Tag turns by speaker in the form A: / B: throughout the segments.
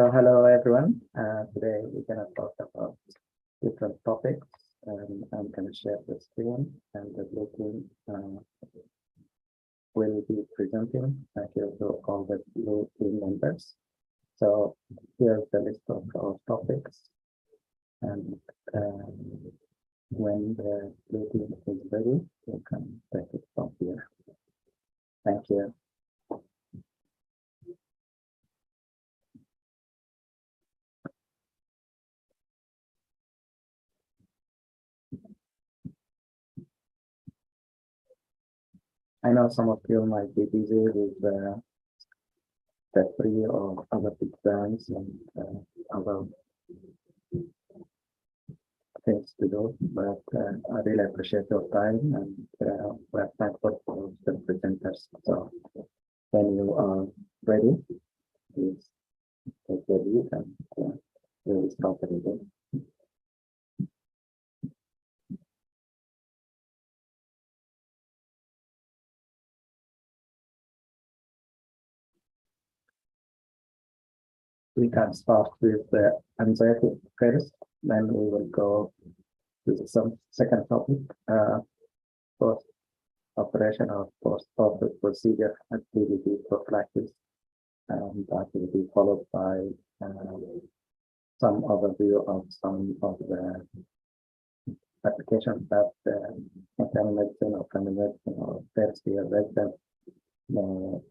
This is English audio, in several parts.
A: So hello everyone. Today we're going to talk about different topics. I'm going to share the screen and the blue team will be presenting. Thank you to all the blue team members. So here's the list of our topics, and when the blue team is ready, you can take it from here. Thank you. I know some of you might be busy with the free or other exams and other things to do, but I really appreciate your time, and we're thankful for the presenters. So when you are ready, please take the lead and we will start the meeting. We can start with the anxiety first, then we will go to some second topic, post operation or post-op procedure activity prophylaxis, and that will be followed by some overview of some of the applications that internal medicine or family medicine or first year resident may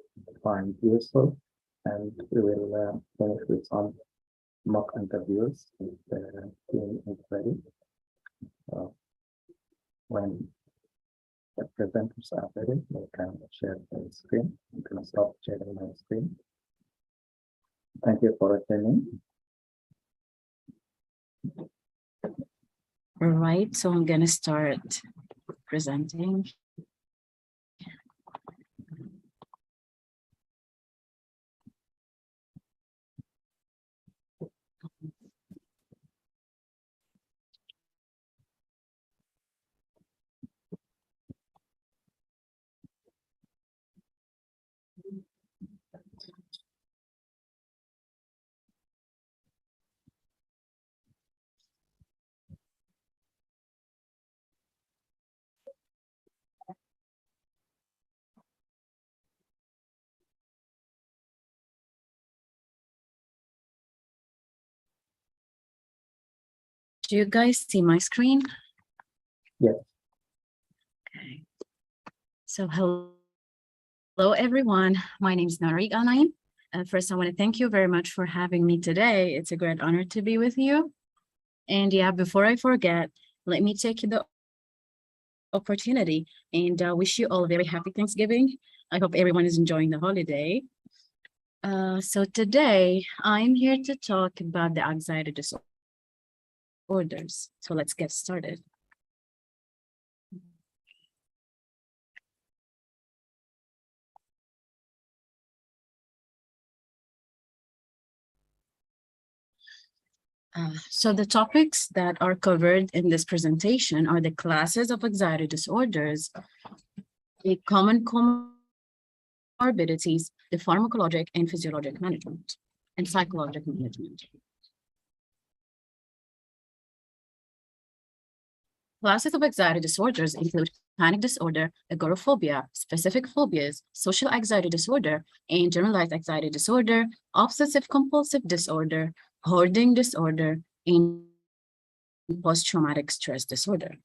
A: find useful. And we will finish with some mock interviews if the team is ready. So when the presenters are ready, they can share the screen. I'm going to stop sharing my screen. Thank you for attending.
B: All right, so I'm going to start presenting. Do you guys see my screen?
A: Yes.
B: Okay. So hello everyone. My name is Narig Anaim. First, I want to thank you very much for having me today. It's a great honor to be with you. And yeah, before I forget, let me take the opportunity and wish you all a very happy Thanksgiving. I hope everyone is enjoying the holiday. So today I'm here to talk about the anxiety disorders. So let's get started. So the topics that are covered in this presentation are the classes of anxiety disorders, the common comorbidities, the pharmacologic and physiologic management, and psychological management. Classes of anxiety disorders include panic disorder, agoraphobia, specific phobias, social anxiety disorder, and generalized anxiety disorder, obsessive-compulsive disorder, hoarding disorder, and post-traumatic stress disorder.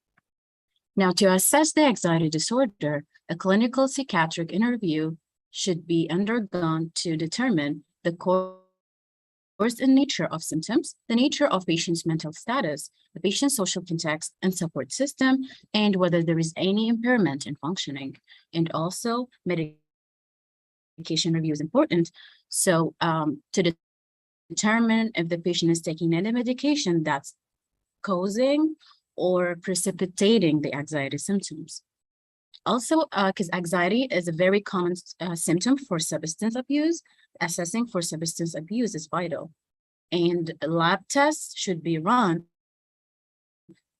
B: Now, to assess the anxiety disorder, a clinical psychiatric interview should be undergone to determine the course and nature of symptoms, the nature of patient's mental status, the patient's social context and support system, and whether there is any impairment in functioning. And also, medication review is important. So to determine if the patient is taking any medication that's causing or precipitating the anxiety symptoms. Also, because anxiety is a very common symptom for substance abuse, assessing for substance abuse is vital. And lab tests should be run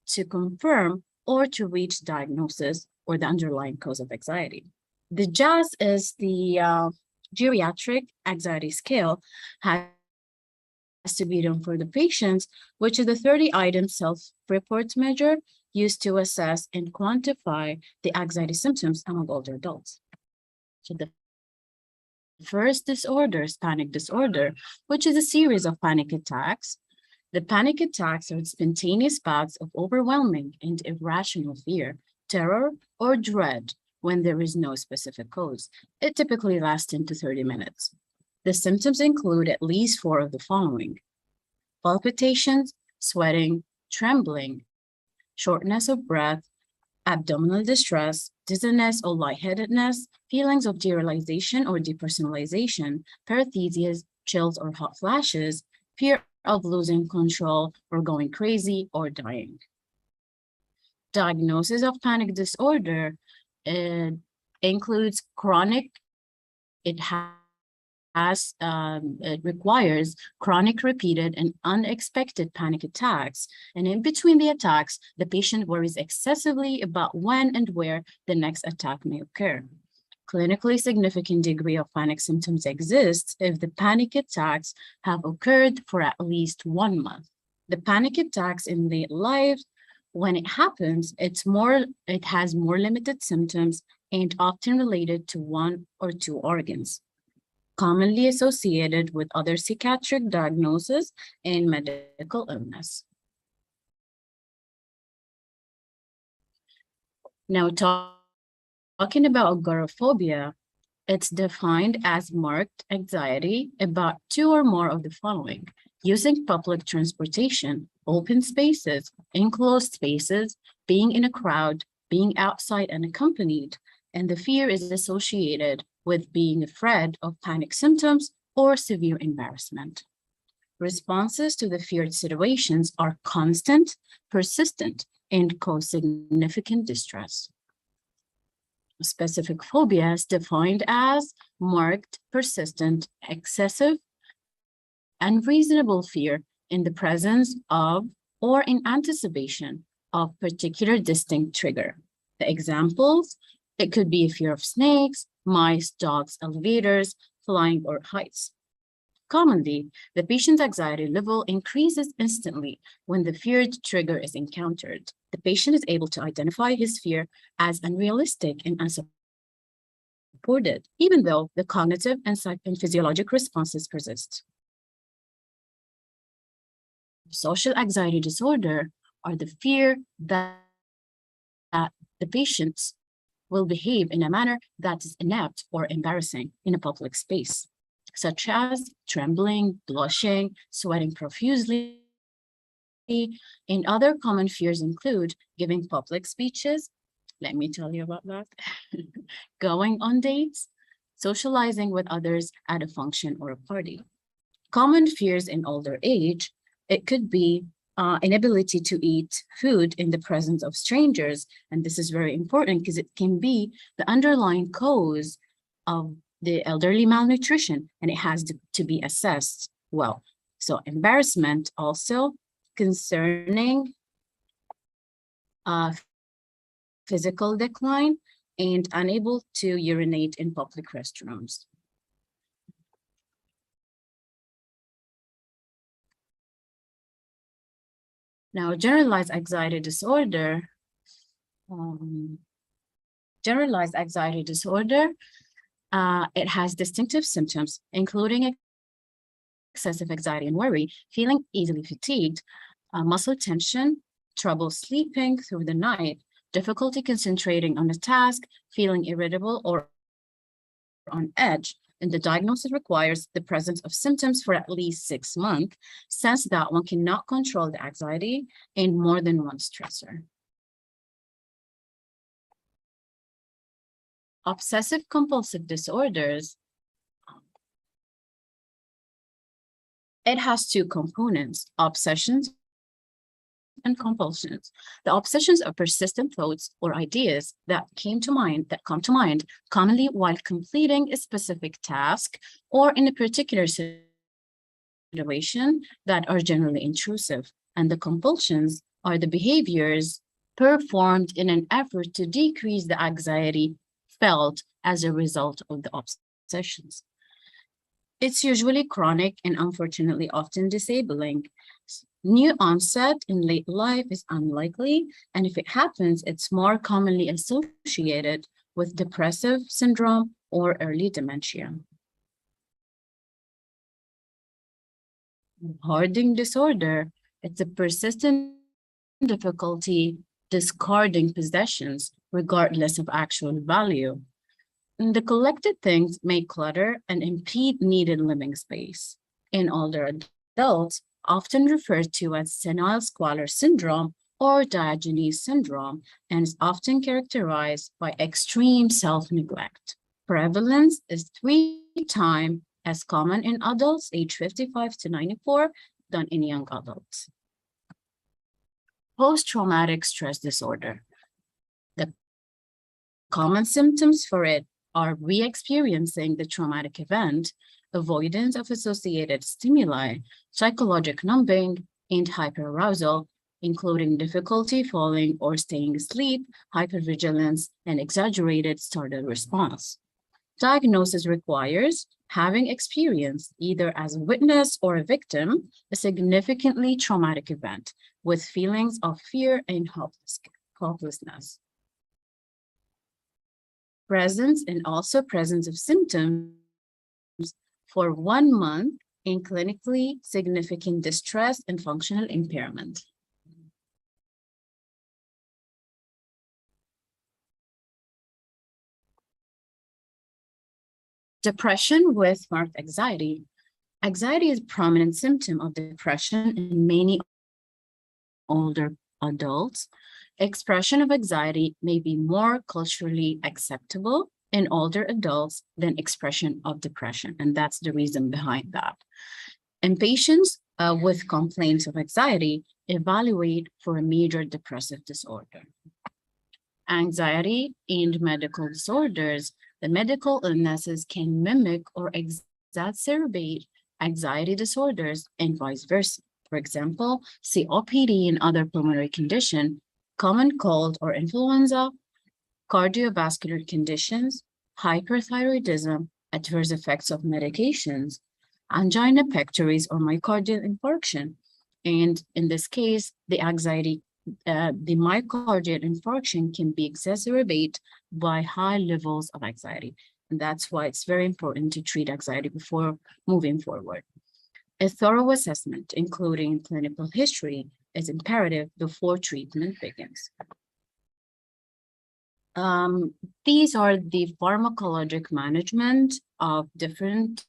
B: to confirm or to reach diagnosis or the underlying cause of anxiety. The JAS is the Geriatric Anxiety Scale, has to be done for the patients, which is the 30-item self-report measure used to assess and quantify the anxiety symptoms among older adults. So the first disorder is panic disorder, which is a series of panic attacks. The panic attacks are spontaneous bouts of overwhelming and irrational fear, terror, or dread when there is no specific cause. It typically lasts 10 to 30 minutes. The symptoms include at least 4 of the following: palpitations, sweating, trembling, shortness of breath, abdominal distress, dizziness or lightheadedness, feelings of derealization or depersonalization, paresthesias, chills or hot flashes, fear of losing control or going crazy or dying. Diagnosis of panic disorder includes chronic, it requires chronic, repeated, and unexpected panic attacks. And in between the attacks, the patient worries excessively about when and where the next attack may occur. Clinically significant degree of panic symptoms exists if the panic attacks have occurred for at least 1 month. The panic attacks in late life, when it happens, it has more limited symptoms and often related to 1 or 2 organs, commonly associated with other psychiatric diagnoses and medical illness. Now, talking about agoraphobia, it's defined as marked anxiety about 2 or more of the following: using public transportation, open spaces, enclosed spaces, being in a crowd, being outside unaccompanied, and the fear is associated with being afraid of panic symptoms or severe embarrassment. Responses to the feared situations are constant, persistent, and cause significant distress. Specific phobia is defined as marked, persistent, excessive, unreasonable fear in the presence of or in anticipation of particular distinct trigger. The examples, it could be a fear of snakes, mice, dogs, elevators, flying, or heights. Commonly, the patient's anxiety level increases instantly when the feared trigger is encountered. The patient is able to identify his fear as unrealistic and unsupported, even though the cognitive and physiologic responses persist. Social anxiety disorder are the fear that the patients will behave in a manner that is inept or embarrassing in a public space, such as trembling, blushing, sweating profusely. And other common fears include giving public speeches, let me tell you about that, going on dates, socializing with others at a function or a party. Common fears in older age, it could be inability to eat food in the presence of strangers. And this is very important because it can be the underlying cause of the elderly malnutrition, and it has to be assessed well. So embarrassment also concerning physical decline and unable to urinate in public restrooms. Now, generalized anxiety disorder, it has distinctive symptoms, including excessive anxiety and worry, feeling easily fatigued, muscle tension, trouble sleeping through the night, difficulty concentrating on a task, feeling irritable or on edge. And the diagnosis requires the presence of symptoms for at least 6 months, since that one cannot control the anxiety in more than one stressor. Obsessive compulsive disorders, it has 2 components: obsessions and compulsions. The obsessions are persistent thoughts or ideas that come to mind, commonly while completing a specific task or in a particular situation that are generally intrusive. And the compulsions are the behaviors performed in an effort to decrease the anxiety felt as a result of the obsessions. It's usually chronic and unfortunately often disabling. New onset in late life is unlikely, and if it happens, it's more commonly associated with depressive syndrome or early dementia. Hoarding disorder, it's a persistent difficulty discarding possessions regardless of actual value. The collected things may clutter and impede needed living space. In older adults, often referred to as senile squalor syndrome or Diogenes syndrome, and is often characterized by extreme self-neglect. Prevalence is 3 times as common in adults aged 55 to 94 than in young adults. Post-traumatic stress disorder. The common symptoms for it are re-experiencing the traumatic event, avoidance of associated stimuli, psychological numbing, and hyperarousal, including difficulty falling or staying asleep, hypervigilance, and exaggerated startle response. Diagnosis requires having experienced, either as a witness or a victim, a significantly traumatic event with feelings of fear and hopelessness. Presence and also presence of symptoms for 1 month in clinically significant distress and functional impairment. Depression with marked anxiety. Anxiety is a prominent symptom of depression in many older adults. Expression of anxiety may be more culturally acceptable in older adults than expression of depression, and that's the reason behind that. And patients with complaints of anxiety evaluate for a major depressive disorder. Anxiety and medical disorders. The medical illnesses can mimic or exacerbate anxiety disorders and vice versa. For example, COPD and other pulmonary conditions, common cold or influenza, cardiovascular conditions, hyperthyroidism, adverse effects of medications, angina pectoris or myocardial infarction. And in this case, the myocardial infarction can be exacerbated by high levels of anxiety. And that's why it's very important to treat anxiety before moving forward. A thorough assessment, including clinical history, is imperative before treatment begins. These are the pharmacologic management of different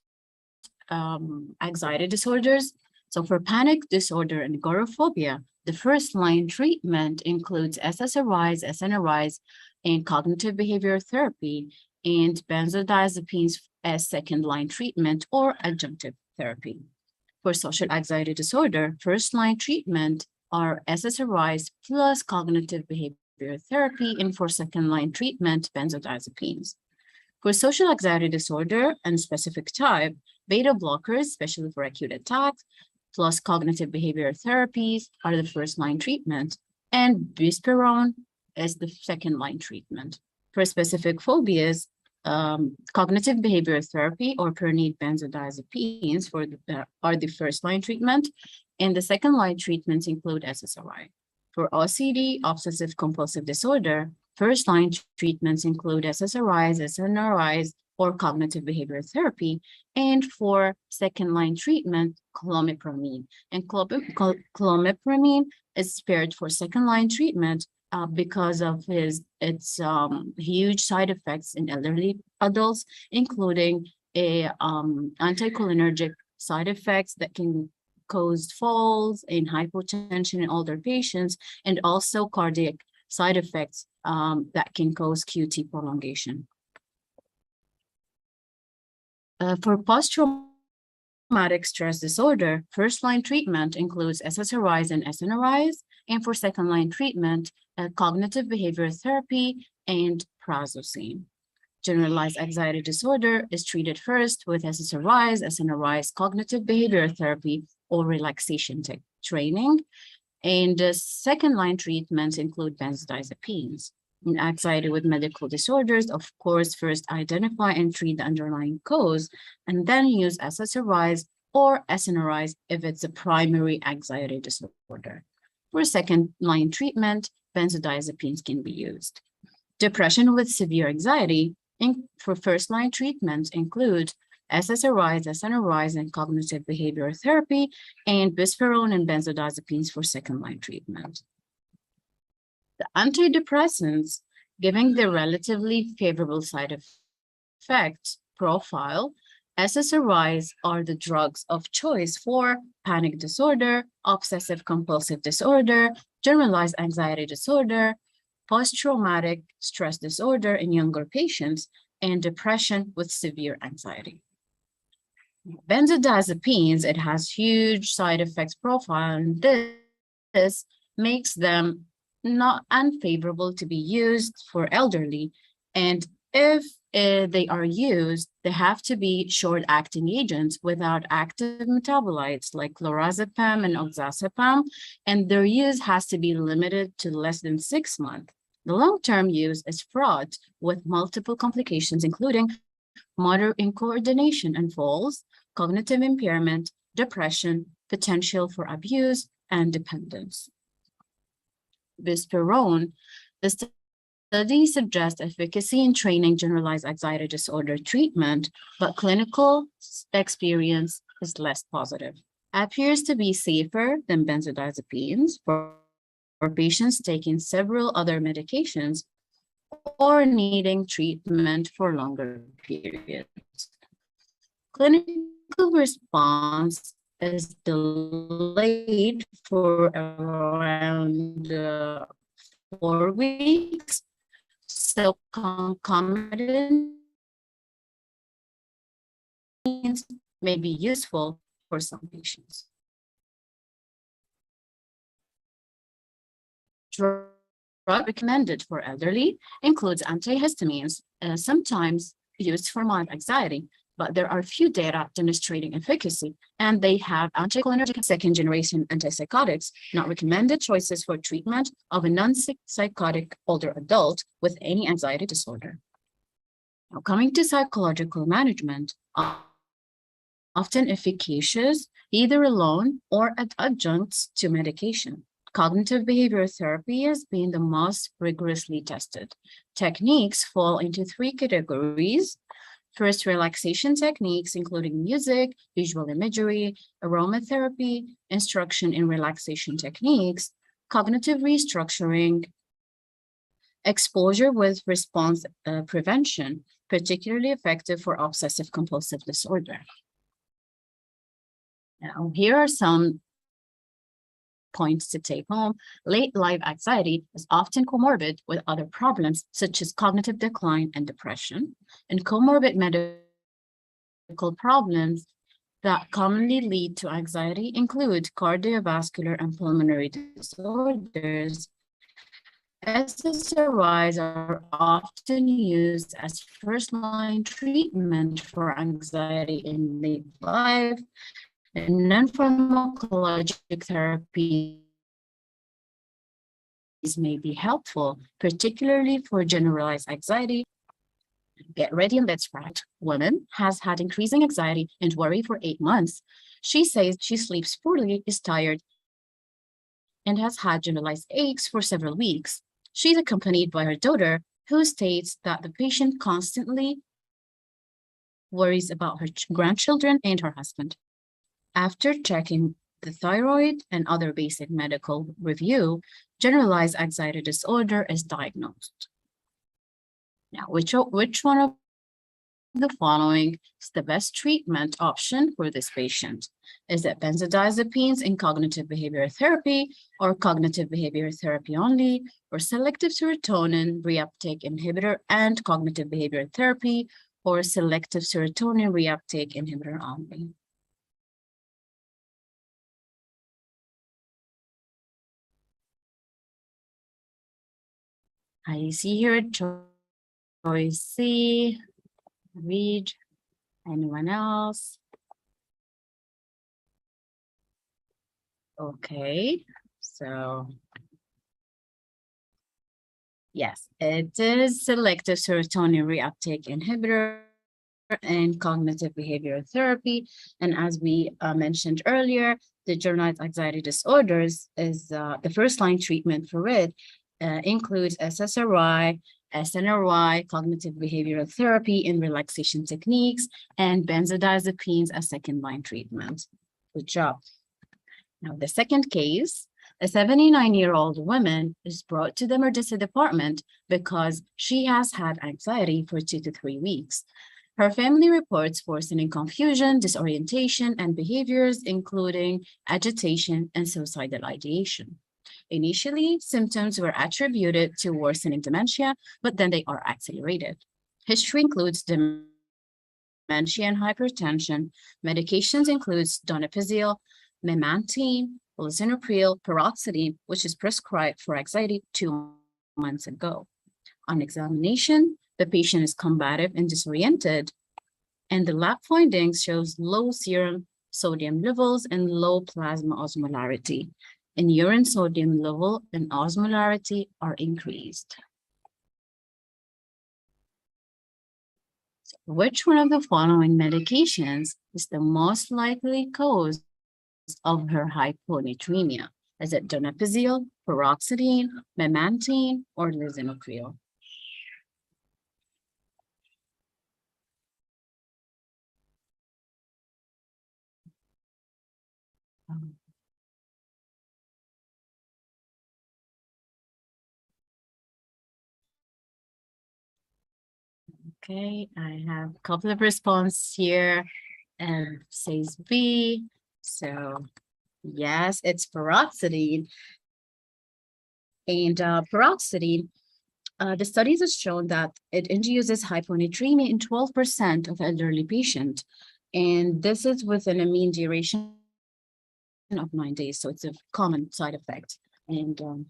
B: anxiety disorders. So for panic disorder and agoraphobia, the first-line treatment includes SSRIs, SNRIs, and cognitive behavioral therapy, and benzodiazepines as second-line treatment or adjunctive therapy. For social anxiety disorder, first-line treatment are SSRIs plus cognitive behavioral therapy, and for second-line treatment, benzodiazepines. For social anxiety disorder and specific type, beta blockers, especially for acute attacks, plus cognitive behavioral therapies are the first-line treatment, and buspirone is the second-line treatment. For specific phobias, cognitive behavioral therapy or Pernied benzodiazepines are the first-line treatment, and the second-line treatments include SSRI. For OCD, obsessive compulsive disorder, first-line treatments include SSRIs, SNRIs, or cognitive behavioral therapy, and for second-line treatment, clomipramine. And clomipramine is spared for second-line treatment because of its huge side effects in elderly adults, including anticholinergic side effects that can cause falls and hypotension in older patients, and also cardiac side effects that can cause QT prolongation. For post-traumatic stress disorder, first-line treatment includes SSRIs and SNRIs, and for second-line treatment, cognitive behavioral therapy and prazosin. Generalized anxiety disorder is treated first with SSRIs, SNRIs, cognitive behavioral therapy, or relaxation training. And second-line treatments include benzodiazepines. In anxiety with medical disorders, of course, first identify and treat the underlying cause, and then use SSRIs or SNRIs if it's a primary anxiety disorder. For second-line treatment, benzodiazepines can be used. Depression with severe anxiety for first-line treatments include SSRIs, SNRIs, and cognitive behavioral therapy, and buspirone and benzodiazepines for second-line treatment. The antidepressants, giving the relatively favorable side effect profile, SSRIs are the drugs of choice for panic disorder, obsessive compulsive disorder, generalized anxiety disorder, post-traumatic stress disorder in younger patients, and depression with severe anxiety. Benzodiazepines, it has huge side effects profile, and this makes them not unfavorable to be used for elderly. And if they are used, they have to be short-acting agents without active metabolites like lorazepam and oxazepam, and their use has to be limited to less than 6 months. The long-term use is fraught with multiple complications, including motor incoordination and falls, cognitive impairment, depression, potential for abuse, and dependence. Buspirone, the study suggests efficacy in training generalized anxiety disorder treatment, but clinical experience is less positive. Appears to be safer than benzodiazepines for patients taking several other medications or needing treatment for longer periods. Clinical response is delayed for around 4 weeks, so concomitant may be useful for some patients. Drug recommended for elderly includes antihistamines, sometimes used for mild anxiety, but there are few data demonstrating efficacy, and they have anticholinergic second-generation antipsychotics, not recommended choices for treatment of a non-psychotic older adult with any anxiety disorder. Now, coming to psychological management, often efficacious either alone or as adjuncts to medication. Cognitive behavioral therapy has been the most rigorously tested. Techniques fall into 3 categories. First, relaxation techniques, including music, visual imagery, aromatherapy, instruction in relaxation techniques, cognitive restructuring, exposure with response prevention, particularly effective for obsessive compulsive disorder. Now, here are some points to take home. Late life anxiety is often comorbid with other problems such as cognitive decline and depression, and comorbid medical problems that commonly lead to anxiety include cardiovascular and pulmonary disorders. SSRIs are often used as first-line treatment for anxiety in late life, and non-pharmacologic therapies may be helpful, particularly for generalized anxiety. Get ready and let's write. Woman has had increasing anxiety and worry for 8 months. She says she sleeps poorly, is tired, and has had generalized aches for several weeks. She's accompanied by her daughter, who states that the patient constantly worries about her grandchildren and her husband. After checking the thyroid and other basic medical review, generalized anxiety disorder is diagnosed. Now, which one of the following is the best treatment option for this patient? Is it benzodiazepines in cognitive behavioral therapy, or cognitive behavioral therapy only, or selective serotonin reuptake inhibitor and cognitive behavioral therapy, or selective serotonin reuptake inhibitor only? I see here choice C. Read. Anyone else? Okay, so Yes, it is selective serotonin reuptake inhibitor and cognitive behavioral therapy. And as we mentioned earlier, the generalized anxiety disorders is the first line treatment for it includes SSRI, SNRI, cognitive behavioral therapy and relaxation techniques, and benzodiazepines as second line treatment. Good job. Now, the second case, a 79-year-old woman is brought to the emergency department because she has had anxiety for 2 to 3 weeks. Her family reports worsening confusion, disorientation, and behaviors, including agitation and suicidal ideation. Initially, symptoms were attributed to worsening dementia, but then they are accelerated. History includes dementia and hypertension. Medications includes donepezil, memantine, lisinopril, paroxetine, which is prescribed for anxiety 2 months ago. On examination, the patient is combative and disoriented, and the lab findings shows low serum sodium levels and low plasma osmolarity. And urine sodium level and osmolarity are increased. Which one of the following medications is the most likely cause of her hyponatremia? Is it donepezil, paroxetine, memantine, or lisinopril? Okay, I have a couple of responses here and says B. So yes, it's paroxetine. And paroxetine, the studies have shown that it induces hyponatremia in 12% of elderly patients. And this is within a mean duration of 9 days. So it's a common side effect. And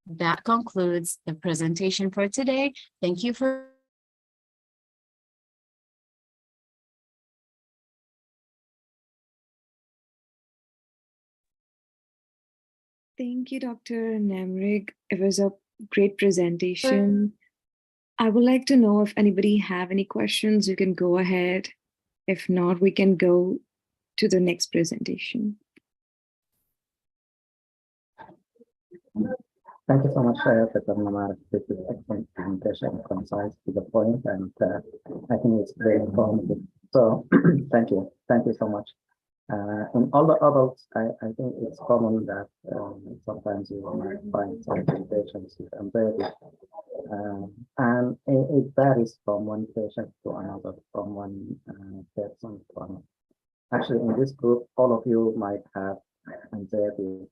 B: that concludes the presentation for today. Thank you for
C: Thank you, Dr. Namrig. It was a great presentation. I would like to know if anybody have any questions, you can go ahead. If not, we can go to the next presentation.
A: Thank you so much, Dr. Namar. This is excellent presentation, concise to the point, and I think it's very informative. So thank you so much. In all the adults, I think it's common that sometimes you might find some presentations with anxiety, and it varies from one patient to another, from one person to another. Actually, in this group, all of you might have anxiety,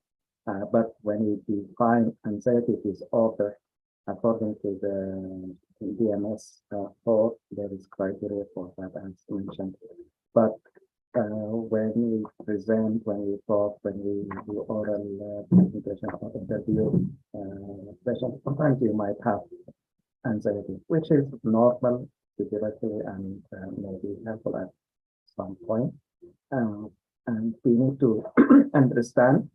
A: but when you define anxiety disorder according to the DMS 4, there is criteria for that, as mentioned. But when we present, when we talk, when we do oral presentation or interview session, sometimes you might have anxiety, which is normal, physiologically, and may be helpful at some point. And we need to understand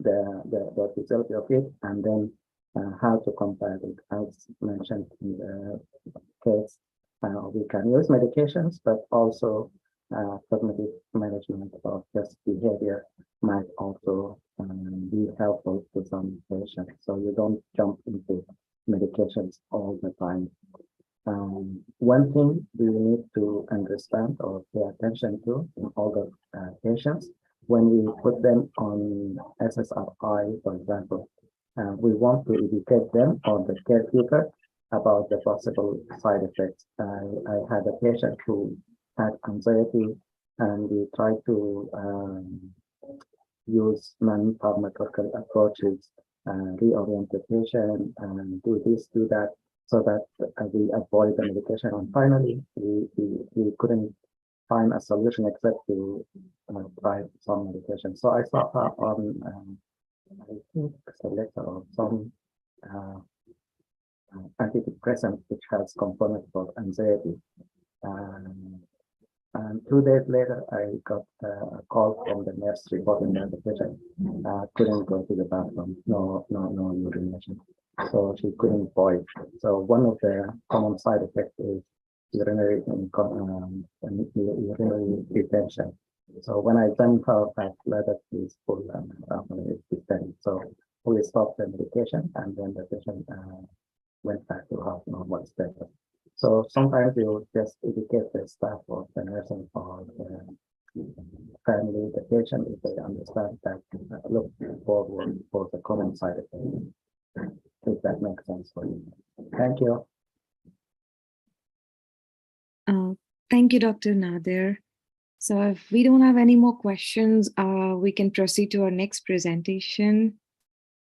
A: the physiology of it, and then how to combat it. As mentioned in the case, we can use medications, but also cognitive management of just behavior might also be helpful to some patients. So you don't jump into medications all the time. One thing we need to understand or pay attention to in all the patients, when we put them on SSRI, for example, we want to educate them or the caregiver about the possible side effects. I had a patient who had anxiety, and we tried to use non-pharmacological approaches, reorient the patient, and do this, do that, so that we avoid the medication. And finally, we couldn't find a solution except to try some medication. So I saw her on, I think, Selecta or some antidepressant, which has component for anxiety. And 2 days later, I got a call from the nurse reporting that the patient couldn't go to the bathroom, no urination. so she couldn't void. So one of the common side effects is urinary urinary retention. So when I done her back bladder is full and it's distended. So we stopped the medication and then the patient went back to her normal status. So sometimes you just educate the staff or the nursing or the family, the patient, if they understand that look forward for the common side effect. If that makes sense for you. Thank you.
C: Thank you, Dr. Nadir. So if we don't have any more questions, we can proceed to our next presentation.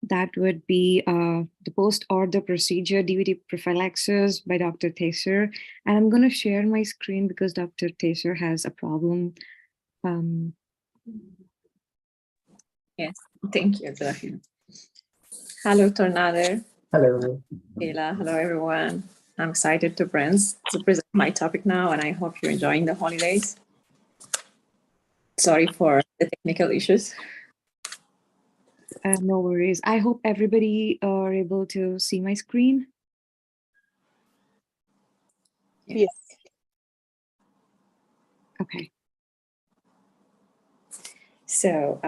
C: That would be the post-order procedure DVT prophylaxis by Dr. Teser. And I'm going to share my screen because Dr. Teser has a problem.
D: Yes, thank you, Zahir. Hello, Dr. Nadir.
A: Hello.
D: Hello, everyone. I'm excited to present my topic now, and I hope you're enjoying the holidays. Sorry for the technical issues.
C: No worries. I hope everybody are able to see my screen.
D: Yes.
C: Okay.
D: So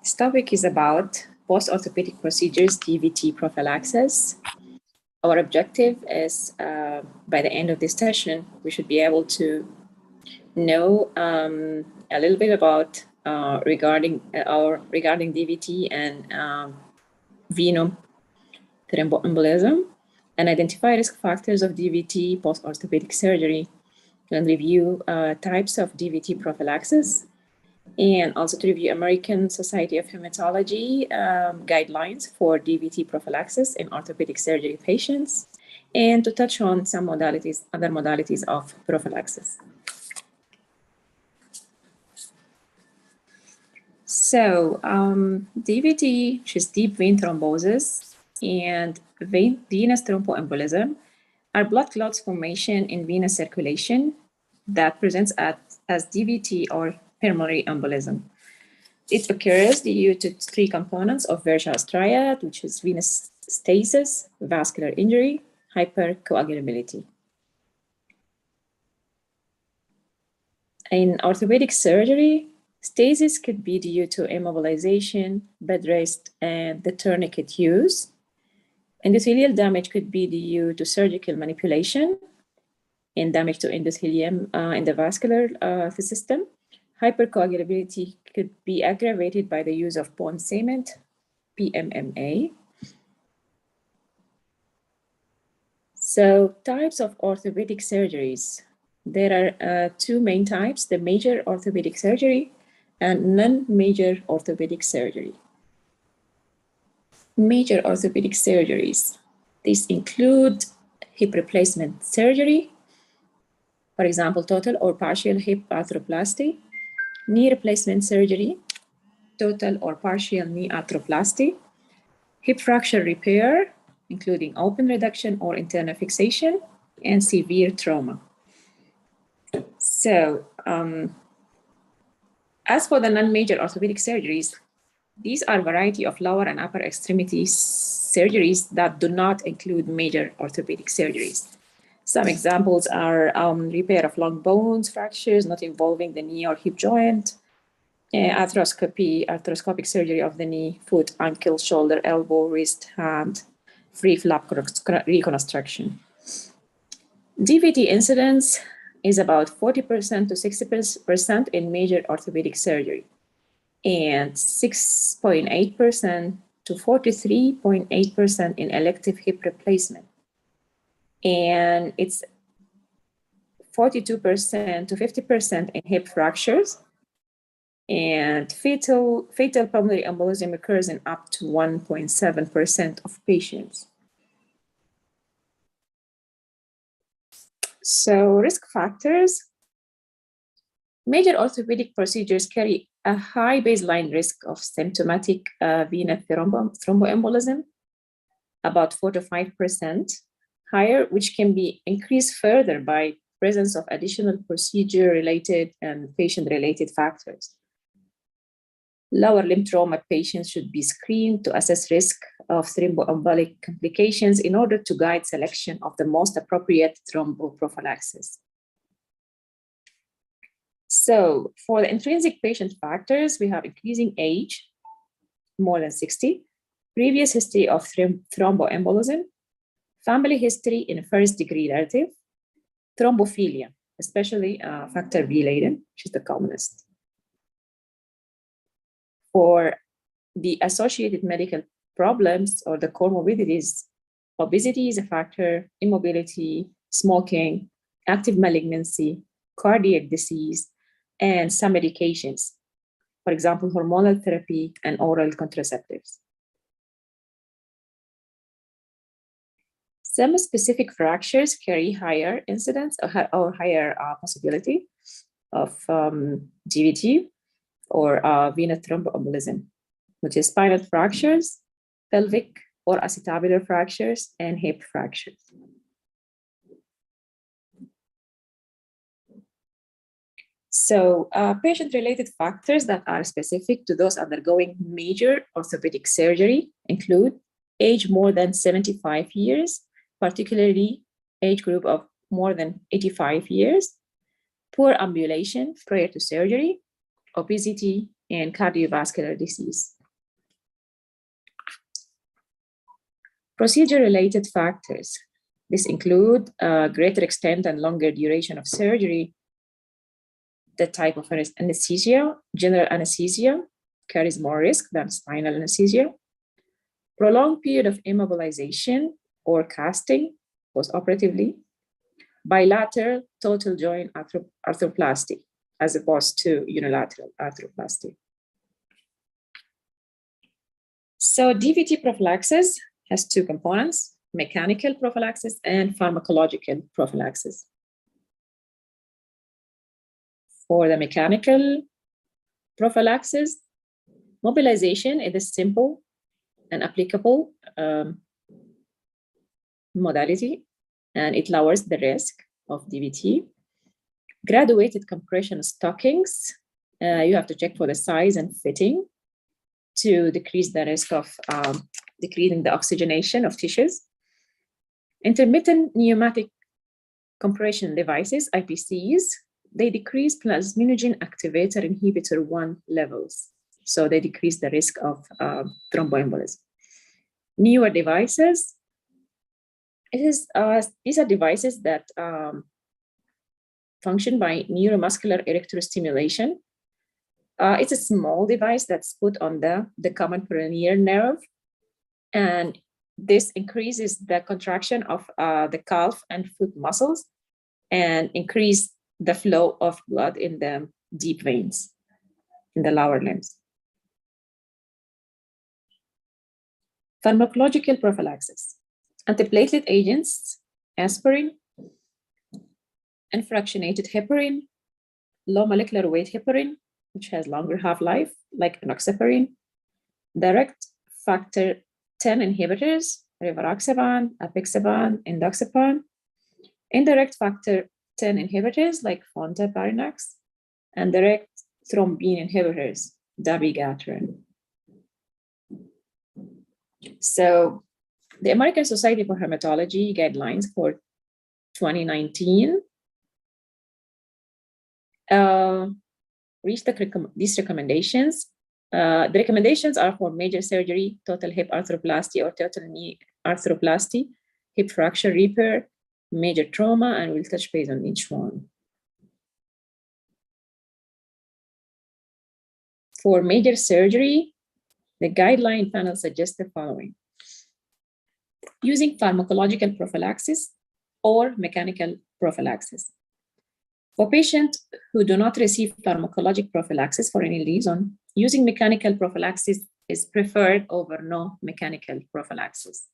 D: this topic is about post-orthopedic procedures, DVT prophylaxis. Our objective is by the end of this session, we should be able to know a little bit about regarding DVT and venous thromboembolism, and identify risk factors of DVT post-orthopedic surgery, and review types of DVT prophylaxis, and also to review American Society of Hematology guidelines for DVT prophylaxis in orthopedic surgery patients, and to touch on some other modalities of prophylaxis. So DVT, which is deep vein thrombosis, and venous thromboembolism are blood clots formation in venous circulation that presents as DVT or pulmonary embolism. It occurs due to three components of Virchow's triad, which is venous stasis, vascular injury, hypercoagulability. In orthopedic surgery, stasis could be due to immobilization, bed rest, and the tourniquet use. Endothelial damage could be due to surgical manipulation and damage to endothelium in the vascular system. Hypercoagulability could be aggravated by the use of bone cement, PMMA. So types of orthopedic surgeries. There are two main types, the major orthopedic surgery and non-major orthopedic surgery. Major orthopedic surgeries. These include hip replacement surgery, for example, total or partial hip arthroplasty, knee replacement surgery, total or partial knee arthroplasty, hip fracture repair, including open reduction or internal fixation, and severe trauma. So, as for the non-major orthopedic surgeries, these are a variety of lower and upper extremity surgeries that do not include major orthopedic surgeries. Some examples are repair of long bones, fractures not involving the knee or hip joint, arthroscopic surgery of the knee, foot, ankle, shoulder, elbow, wrist, hand, free flap reconstruction. DVT incidence is about 40% to 60% in major orthopedic surgery, and 6.8% to 43.8% in elective hip replacement. And it's 42% to 50% in hip fractures, and fatal pulmonary embolism occurs in up to 1.7% of patients. So risk factors. Major orthopedic procedures carry a high baseline risk of symptomatic venous thromboembolism, about 4 to 5% higher, which can be increased further by presence of additional procedure-related and patient-related factors. Lower limb trauma patients should be screened to assess risk of thromboembolic complications in order to guide selection of the most appropriate thromboprophylaxis. So for the intrinsic patient factors, we have increasing age, more than 60, previous history of thromboembolism, family history in first-degree relative, thrombophilia, especially factor V laden, which is the commonest. For the associated medical problems or the comorbidities, obesity is a factor, immobility, smoking, active malignancy, cardiac disease, and some medications, for example, hormonal therapy and oral contraceptives. Some specific fractures carry higher incidence or higher possibility of DVT or venous thromboembolism, which is spinal fractures, pelvic or acetabular fractures, and hip fractures. So patient-related factors that are specific to those undergoing major orthopedic surgery include age more than 75 years, particularly age group of more than 85 years, poor ambulation prior to surgery, obesity, and cardiovascular disease. Procedure-related factors. This include greater extent and longer duration of surgery, the type of anesthesia. General anesthesia carries more risk than spinal anesthesia. Prolonged period of immobilization or casting postoperatively. Bilateral total joint arthroplasty as opposed to unilateral arthroplasty. So DVT prophylaxis has two components: mechanical prophylaxis and pharmacological prophylaxis. For the mechanical prophylaxis, mobilization is a simple and applicable modality, and it lowers the risk of DVT. Graduated compression stockings, you have to check for the size and fitting to decrease the risk of decreasing the oxygenation of tissues. Intermittent pneumatic compression devices, IPCs, they decrease plasminogen activator inhibitor 1 levels. So they decrease the risk of thromboembolism. Newer devices, these are devices that function by neuromuscular electrostimulation. It's a small device that's put on the common peroneal nerve, and this increases the contraction of the calf and foot muscles and increase the flow of blood in the deep veins in the lower limbs. Pharmacological prophylaxis. Antiplatelet agents, aspirin, unfractionated heparin, low molecular weight heparin, which has longer half-life, like enoxaparin, direct factor 10 inhibitors, rivaroxaban, apixaban, indoxapan, indirect factor 10 inhibitors like fondaparinux, and direct thrombin inhibitors, dabigatran. So the American Society for Hematology guidelines for 2019 reached these recommendations. The recommendations are for major surgery, total hip arthroplasty or total knee arthroplasty, hip fracture repair, major trauma, and we'll touch base on each one. For major surgery, the guideline panel suggests the following: using pharmacological prophylaxis or mechanical prophylaxis. For patients who do not receive pharmacologic prophylaxis for any reason, using mechanical prophylaxis is preferred over no mechanical prophylaxis.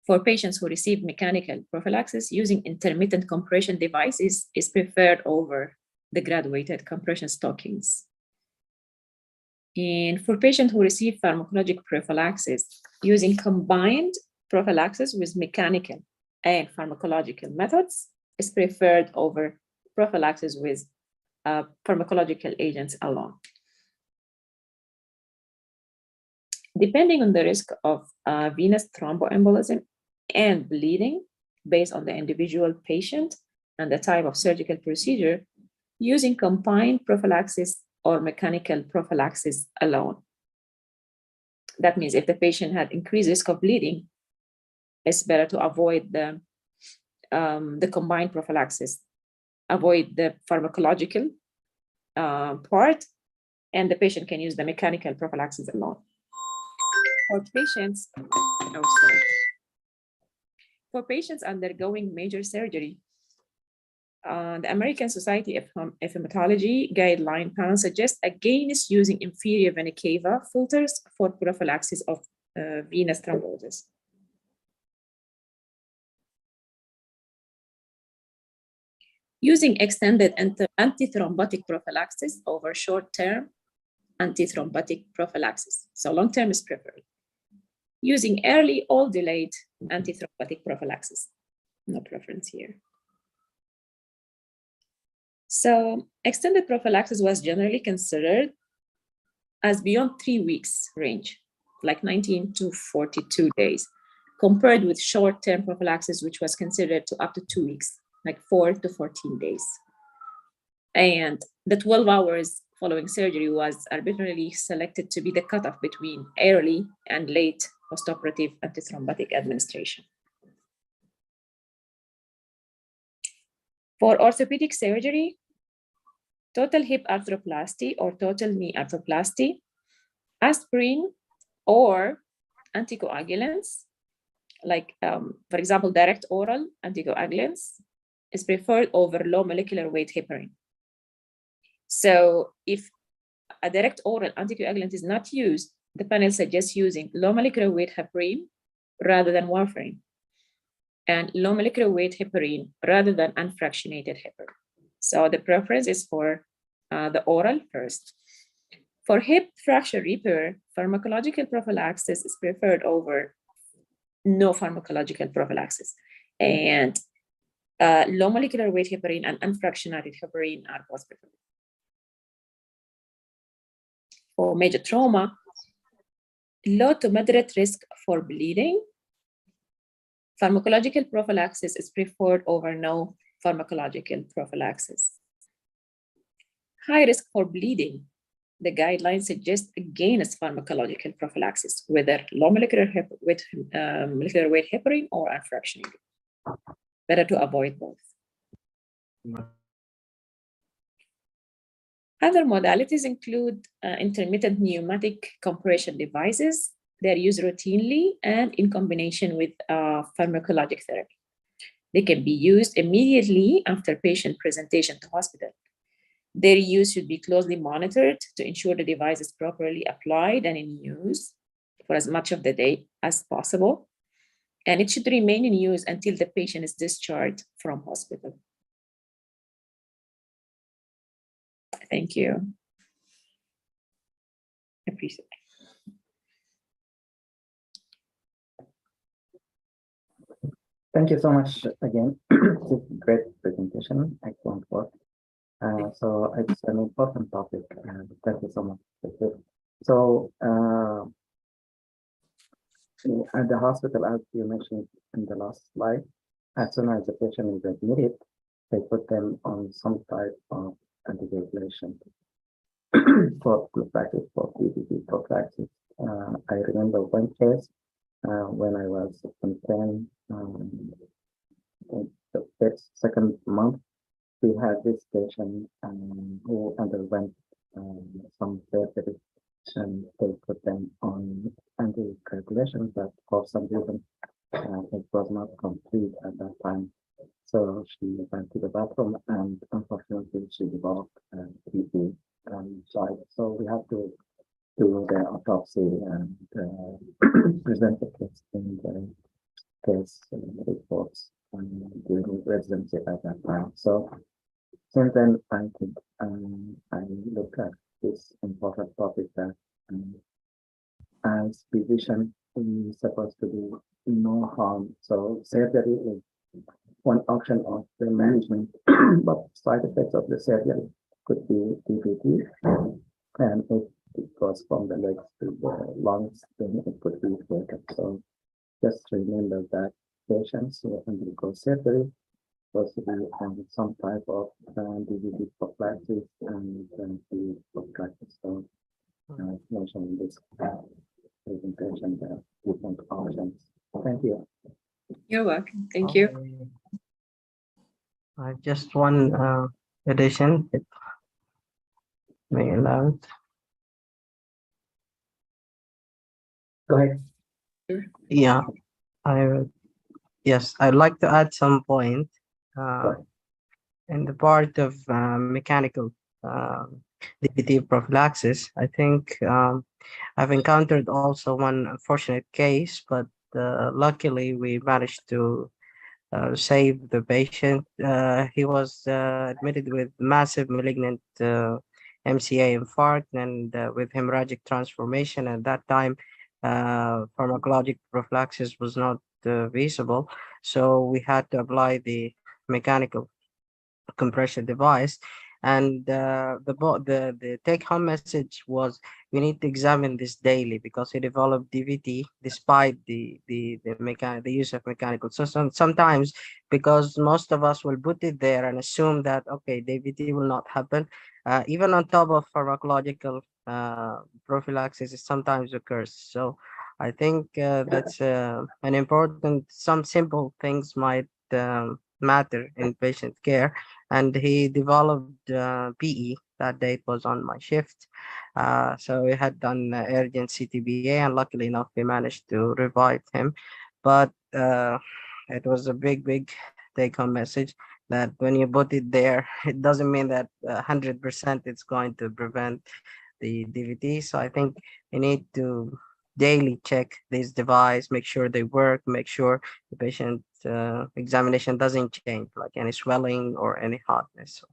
D: For patients who receive mechanical prophylaxis, using intermittent compression devices is preferred over the graduated compression stockings. And for patients who receive pharmacologic prophylaxis, using combined prophylaxis with mechanical and pharmacological methods is preferred over prophylaxis with pharmacological agents alone. Depending on the risk of venous thromboembolism and bleeding based on the individual patient and the type of surgical procedure, using combined prophylaxis or mechanical prophylaxis alone. That means if the patient had increased risk of bleeding, it's better to avoid the combined prophylaxis, avoid the pharmacological part, and the patient can use the mechanical prophylaxis alone. For patients, for patients undergoing major surgery, the American Society of Hematology guideline panel suggests against using inferior vena cava filters for prophylaxis of venous thrombosis. Using extended antithrombotic prophylaxis over short-term antithrombotic prophylaxis. So long-term is preferred. Using early or delayed antithrombotic prophylaxis. No preference here. So extended prophylaxis was generally considered as beyond 3 weeks range, like 19 to 42 days, compared with short-term prophylaxis, which was considered to up to 2 weeks, like 4 to 14 days. And the 12 hours following surgery was arbitrarily selected to be the cutoff between early and late postoperative antithrombotic administration. For orthopedic surgery, total hip arthroplasty or total knee arthroplasty, aspirin or anticoagulants, like for example, direct oral anticoagulants is preferred over low molecular weight heparin. So if a direct oral anticoagulant is not used, the panel suggests using low molecular weight heparin rather than warfarin, and low molecular weight heparin rather than unfractionated heparin. So the preference is for the oral first. For hip fracture repair, pharmacological prophylaxis is preferred over no pharmacological prophylaxis. And low molecular weight heparin and unfractionated heparin are both preferred. For major trauma, low to moderate risk for bleeding, pharmacological prophylaxis is preferred over no pharmacological prophylaxis. High risk for bleeding, the guidelines suggest against pharmacological prophylaxis, whether low molecular weight heparin or unfractionated. Better to avoid both. Other modalities include intermittent pneumatic compression devices. They're used routinely and in combination with pharmacologic therapy. They can be used immediately after patient presentation to hospital. Their use should be closely monitored to ensure the device is properly applied and in use for as much of the day as possible. And it should remain in use until the patient is discharged from hospital. Thank you. Appreciate it.
A: Thank you so much again. It's a great presentation, excellent work. So it's an important topic. Thank you so much. So at the hospital, as you mentioned in the last slide, as soon as the patient is admitted, they put them on some type of anticoagulation for prophylaxis, for PDD prophylaxis. I remember one case when I was concerned in the second month, we had this patient who underwent some surgery, and they put them on anticoagulation, but for some reason it was not complete at that time. So she went to the bathroom, and unfortunately she developed BP side. So we have to do the autopsy and present the case in the case reports during residency at that time. So since then, I think I look at this important topic that as physician, we're supposed to do no harm. So surgery is one option of the management, but side effects of the surgery could be DVT, and if it goes goes from the legs to the lungs, then it could be broken. So just remember that patients who undergo surgery possibly some type of DVD prophylaxis and the prophylaxis. So mentioned this presentation, the different options. Thank you.
D: You're welcome. Thank you.
E: Just one addition, if may allow it.
A: Go ahead.
E: Yeah, yes, I'd like to add some point
A: Go
E: in the part of mechanical DVT prophylaxis. I think I've encountered also one unfortunate case, but luckily we managed to save the patient. He was admitted with massive malignant MCA infarct and with hemorrhagic transformation. At that time, pharmacologic prophylaxis was not feasible, so we had to apply the mechanical compression device. And the take home message was we need to examine this daily because he developed DVT despite the use of mechanical. So sometimes because most of us will put it there and assume that okay, DVT will not happen, even on top of pharmacological prophylaxis, it sometimes occurs. So I think that's an important. Some simple things might matter in patient care, and he developed PE. That date was on my shift. So we had done urgent CTBA, and luckily enough, we managed to revive him. But it was a big take home message that when you put it there, it doesn't mean that 100% it's going to prevent the DVT. So I think you need to daily check this device, make sure they work, make sure the patient examination doesn't change, like any swelling or any hotness, or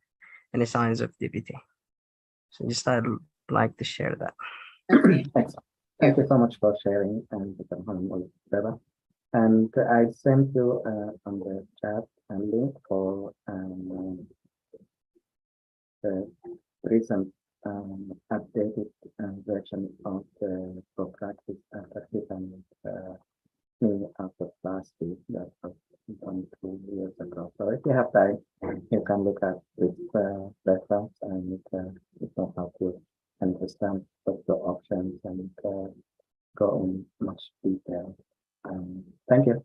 E: any signs of DVT. So just I'd like to share that.
D: Okay.
A: Excellent. Thank you so much for sharing and and I sent you on the chat a link for the recent updated version of the practice and me after last week that was done 2 years ago. So if you have time, you can look at this reference and it will help you understand what the options and go in much detail. Thank you.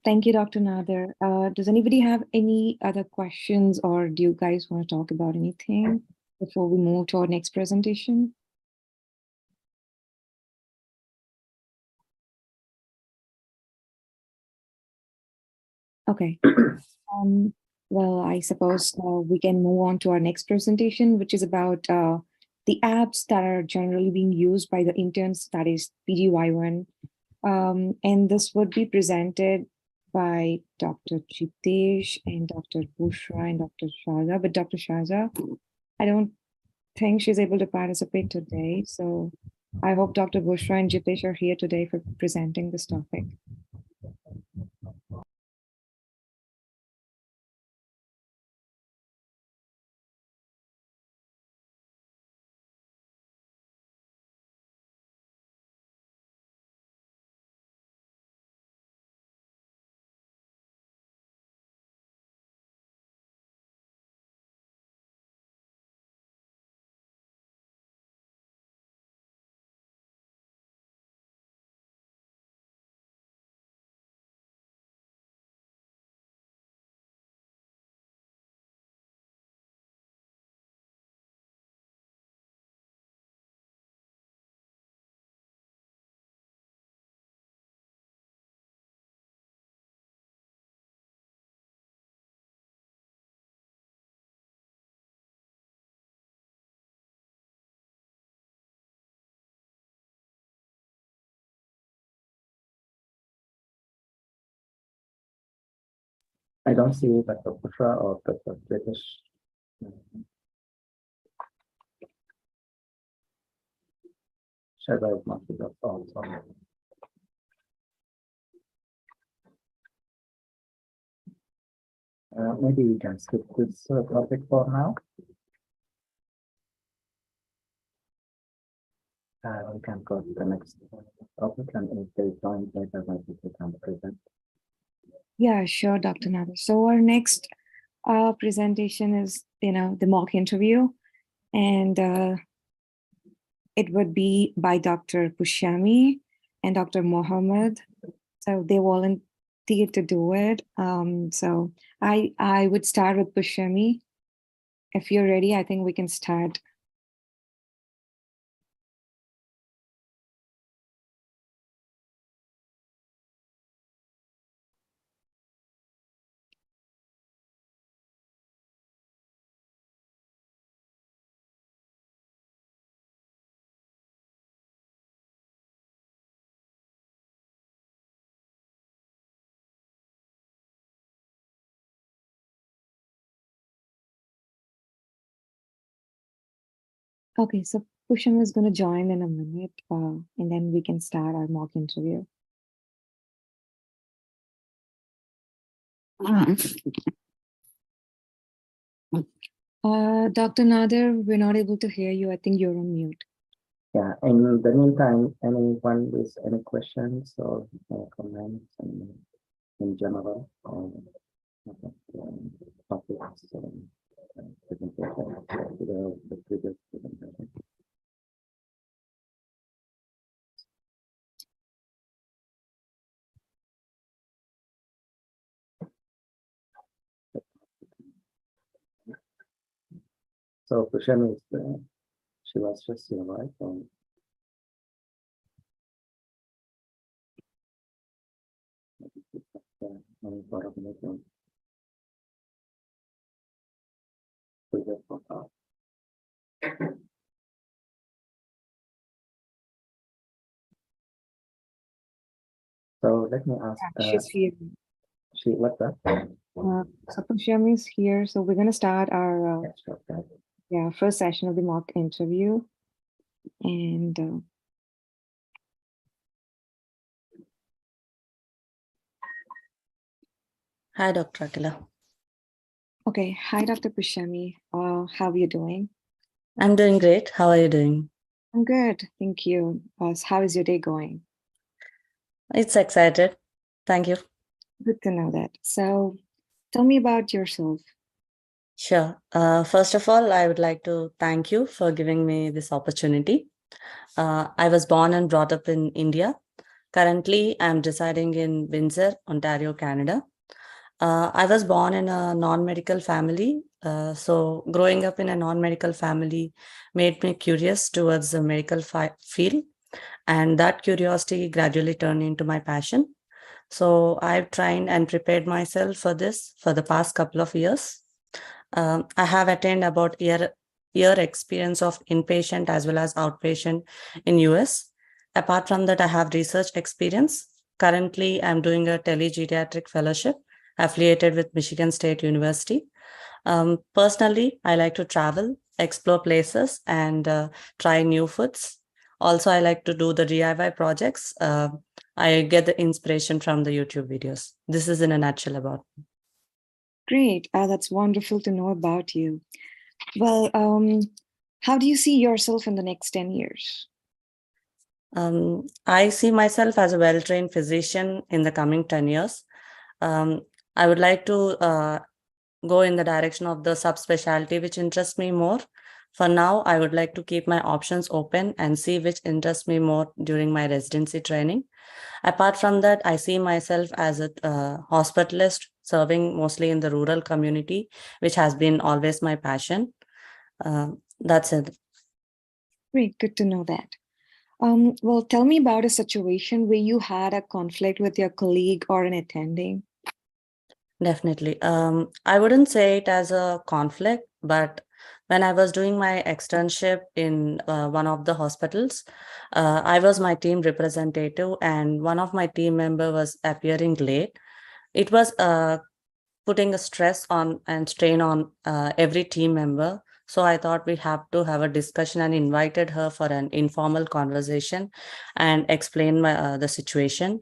C: Thank you, Dr. Nader. Does anybody have any other questions, or do you guys want to talk about anything before we move to our next presentation? Okay. Well, I suppose we can move on to our next presentation, which is about the apps that are generally being used by the interns, that is PGY1. And this would be presented by Dr. Jitesh and Dr. Bushra and Dr. Shaza. But Dr. Shaza, I don't think she's able to participate today. So I hope Dr. Bushra and Jitesh are here today for presenting this topic.
A: I don't see Dr. Pushra or Dr. British. Shadow must be also. Maybe we can skip this topic for now. We can go to the next topic, and if they join later, maybe we can present.
C: Yeah, sure, Dr. Nader. So our next presentation is, the mock interview, and it would be by Dr. Pushami and Dr. Mohammed. So they volunteered to do it. So I would start with Pushami. If you're ready, I think we can start. Okay, so Pushami is going to join in a minute, and then we can start our mock interview. Dr. Nader, we're not able to hear you. I think you're on mute.
A: Yeah, in the meantime, anyone with any questions or comments in general or topics, presentation, the previous presentation? So Kushan is she was just here, right? So let me ask.
C: She's here.
A: What's that?
C: So Pushami is here. So we're going to start our
A: Yes, okay.
C: first session of the mock interview. And
F: Hi, Dr. Akila.
C: okay, hi, Dr. Pushami. How are you doing?
F: I'm doing great. How are you doing?
C: I'm good, thank you. How is your day going?
F: It's excited. Thank you.
C: Good to know that. So tell me about yourself.
F: Sure. First of all, I would like to thank you for giving me this opportunity. I was born and brought up in India. Currently, I'm residing in Windsor, Ontario, Canada. I was born in a non-medical family. So growing up in a non-medical family made me curious towards the medical field. And that curiosity gradually turned into my passion. So I've trained and prepared myself for this for the past couple of years. I have attained about year experience of inpatient as well as outpatient in US. Apart from that, I have research experience. Currently, I'm doing a Telegeriatric Fellowship affiliated with Michigan State University. Personally, I like to travel, explore places, and try new foods. Also, I like to do the DIY projects. I get the inspiration from the YouTube videos. This is in a nutshell about me.
C: Great. That's wonderful to know about you. Well, how do you see yourself in the next 10 years?
F: I see myself as a well-trained physician in the coming 10 years. I would like to go in the direction of the subspecialty which interests me more. For now, I would like to keep my options open and see which interests me more during my residency training. Apart from that, I see myself as a hospitalist serving mostly in the rural community, which has been always my passion. That's it.
C: Great, good to know that. Well, tell me about a situation where you had a conflict with your colleague or an attending.
F: Definitely. I wouldn't say it as a conflict, but when I was doing my externship in one of the hospitals, I was my team representative and one of my team member was appearing late. It was putting a stress on and strain on every team member. So I thought we have to have a discussion and invited her for an informal conversation and explain the situation.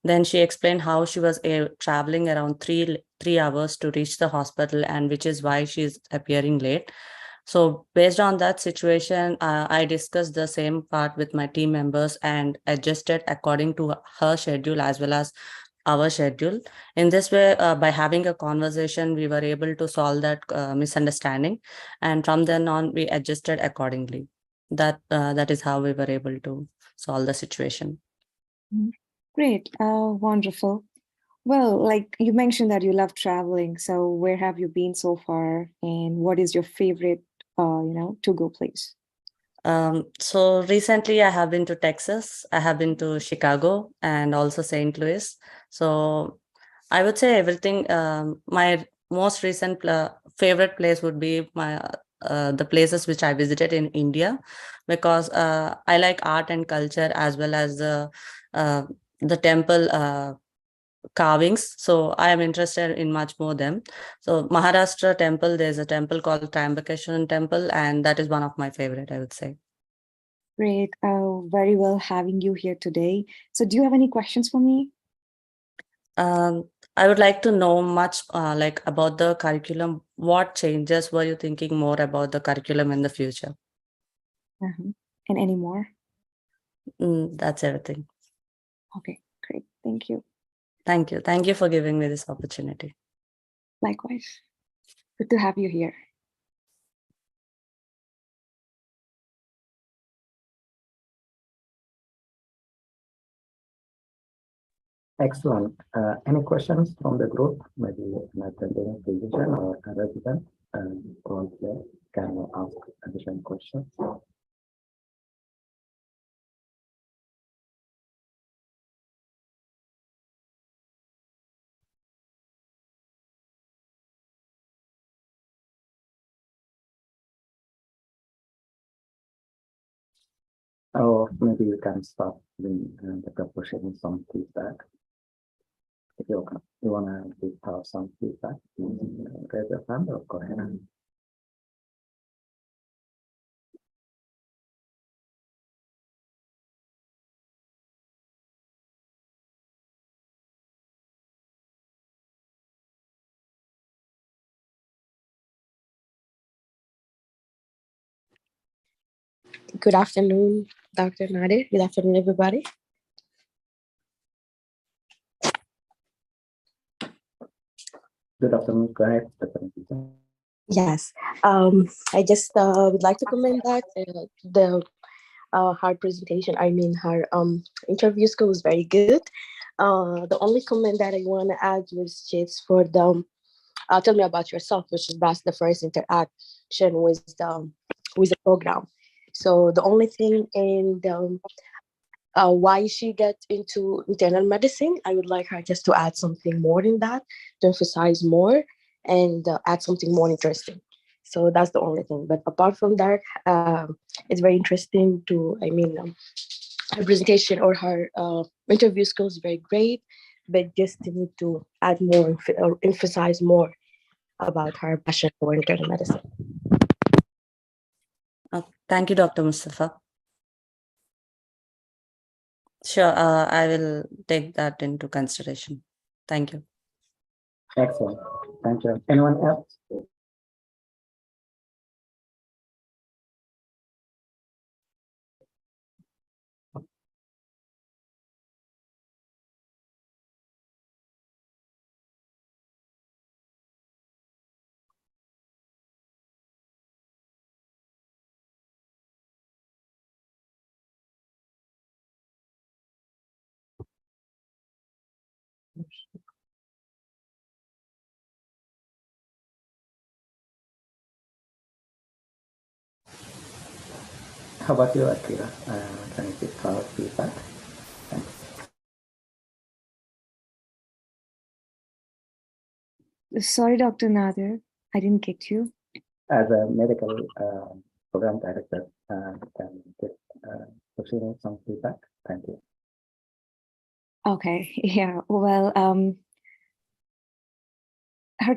F: Then she explained how she was traveling around three hours to reach the hospital, and which is why she's appearing late. So based on that situation, I discussed the same part with my team members and adjusted according to her schedule as well as our schedule. In this way, by having a conversation, we were able to solve that misunderstanding. And from then on, we adjusted accordingly. That is how we were able to solve the situation.
C: Great. Wonderful. Well, like you mentioned that you love traveling. So where have you been so far? And what is your favorite, to-go place?
F: So recently I have been to Texas, I have been to Chicago and also St. Louis. So I would say everything. My most recent favorite place would be the places which I visited in India, because I like art and culture as well as the temple carvings. So I am interested in much more them. So Maharashtra temple, there's a temple called Triambakeshwaran temple, and that is one of my favorite, I would say.
C: Great. Very well having you here today. So do you have any questions for me?
F: I would like to know much like about the curriculum. What changes were you thinking more about the curriculum in the future?
C: And any more?
F: That's everything.
C: Okay, great. Thank you.
F: Thank you. Thank you for giving me this opportunity.
C: Likewise. Good to have you here.
A: Excellent. Any questions from the group? Maybe an attending physician or a resident volunteer can ask additional questions. Or maybe you can start with the proportion some feedback. If you want to give her some feedback, raise your hand or go ahead.
G: Good afternoon, Dr. Nadir. Good afternoon, everybody.
A: Good afternoon. Go ahead.
G: Yes, I just would like to comment that the her presentation, I mean her interview skill was very good. The only comment that I want to add was just for the tell me about yourself, which is that's the first interaction with the program. So the only thing in the why she got into internal medicine, I would like her just to add something more in that, to emphasize more and add something more interesting. So that's the only thing. But apart from that, it's very interesting to, her presentation or her interview skills is very great, but just need to add more or emphasize more about her passion for internal medicine.
F: Thank you, Dr. Mustafa. Sure, I will take that into consideration. Thank you.
A: Excellent. Thank you. Anyone else? How about you, Akira? Can you give her feedback? Thanks.
C: Sorry, Dr. Nadir, I didn't get you.
A: As a medical program director, can you give some feedback? Thank you.
C: Okay, yeah. Well,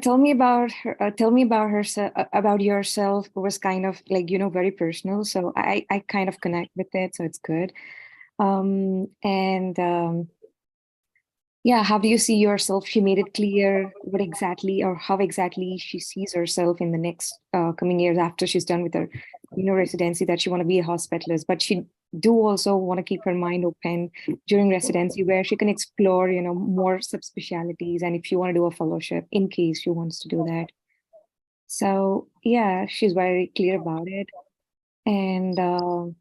C: tell me about herself, about yourself was kind of like, very personal. So I kind of connect with it. So it's good. And Yeah, how do you see yourself? She made it clear what exactly or how exactly she sees herself in the next coming years after she's done with her, residency, that she want to be a hospitalist, but she do also want to keep her mind open during residency where she can explore, more subspecialties, and if she want to do a fellowship in case she wants to do that. So yeah, she's very clear about it. And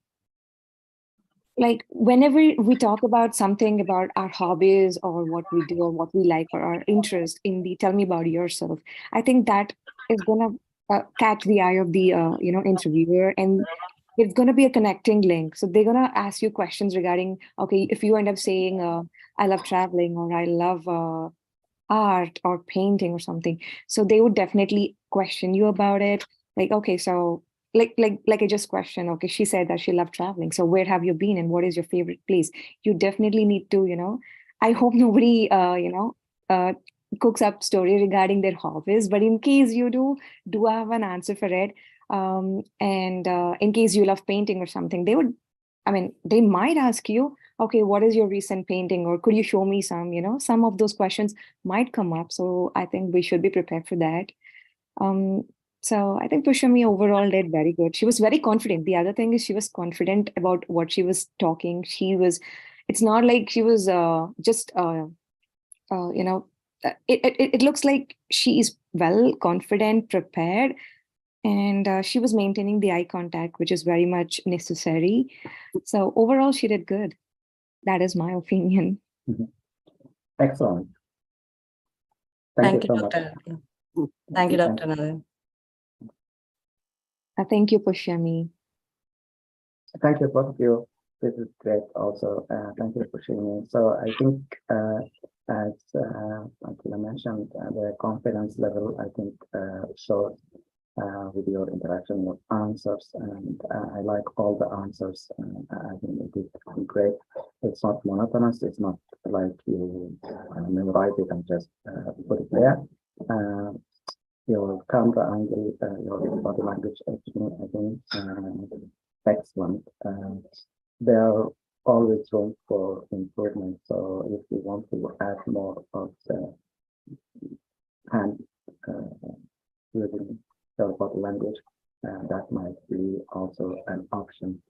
C: like whenever we talk about something about our hobbies or what we do or what we like or our interest in the tell me about yourself, I think that is gonna catch the eye of the interviewer, and it's gonna be a connecting link. So they're gonna ask you questions regarding, okay, if you end up saying I love traveling or I love art or painting or something, so they would definitely question you about it. Like, okay, so like I just questioned, okay, she said that she loved traveling, so where have you been and what is your favorite place? You definitely need to, I hope nobody uh cooks up story regarding their hobbies, but in case you do have an answer for it. And in case you love painting or something, they would, I mean, they might ask you, okay, what is your recent painting, or could you show me some, some of those questions might come up. So I think we should be prepared for that. Um, so I think Pushami overall did very good. She was very confident. The other thing is she was confident about what she was talking. It's not like she was just, uh, you know, it looks like she is well confident, prepared, and she was maintaining the eye contact, which is very much necessary. So overall, she did good. That is my opinion.
A: Excellent. Thank you so much.
F: Dr. Thank you, Dr. Naren.
C: Thank you, Pushyami.
A: Thank you, both of you. This is great also. Thank you for sharing. So I think as Akila mentioned, the confidence level, I think, shows with your interaction with answers, and I like all the answers. I think it is great. It's not monotonous. It's not like you memorize it and just put it there. Your camera angle, your body language, I think, excellent. There are always room for improvement. So if you want to add more of the hand using your body language, that might be also an option.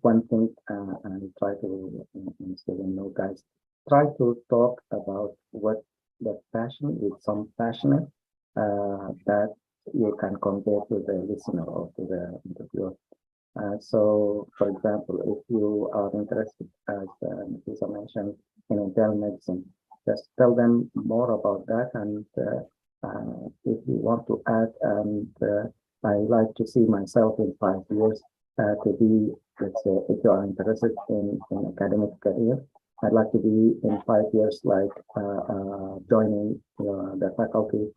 A: One thing, and try to, so you know, guys, try to talk about what the passion with some passionate that you can convey to the listener or to the interviewer. So, for example, if you are interested, as Lisa mentioned, in internal medicine, just tell them more about that. And if you want to add, and I like to see myself in 5 years to be, let's say, if you are interested in academic career, I'd like to be in 5 years, like joining the faculty,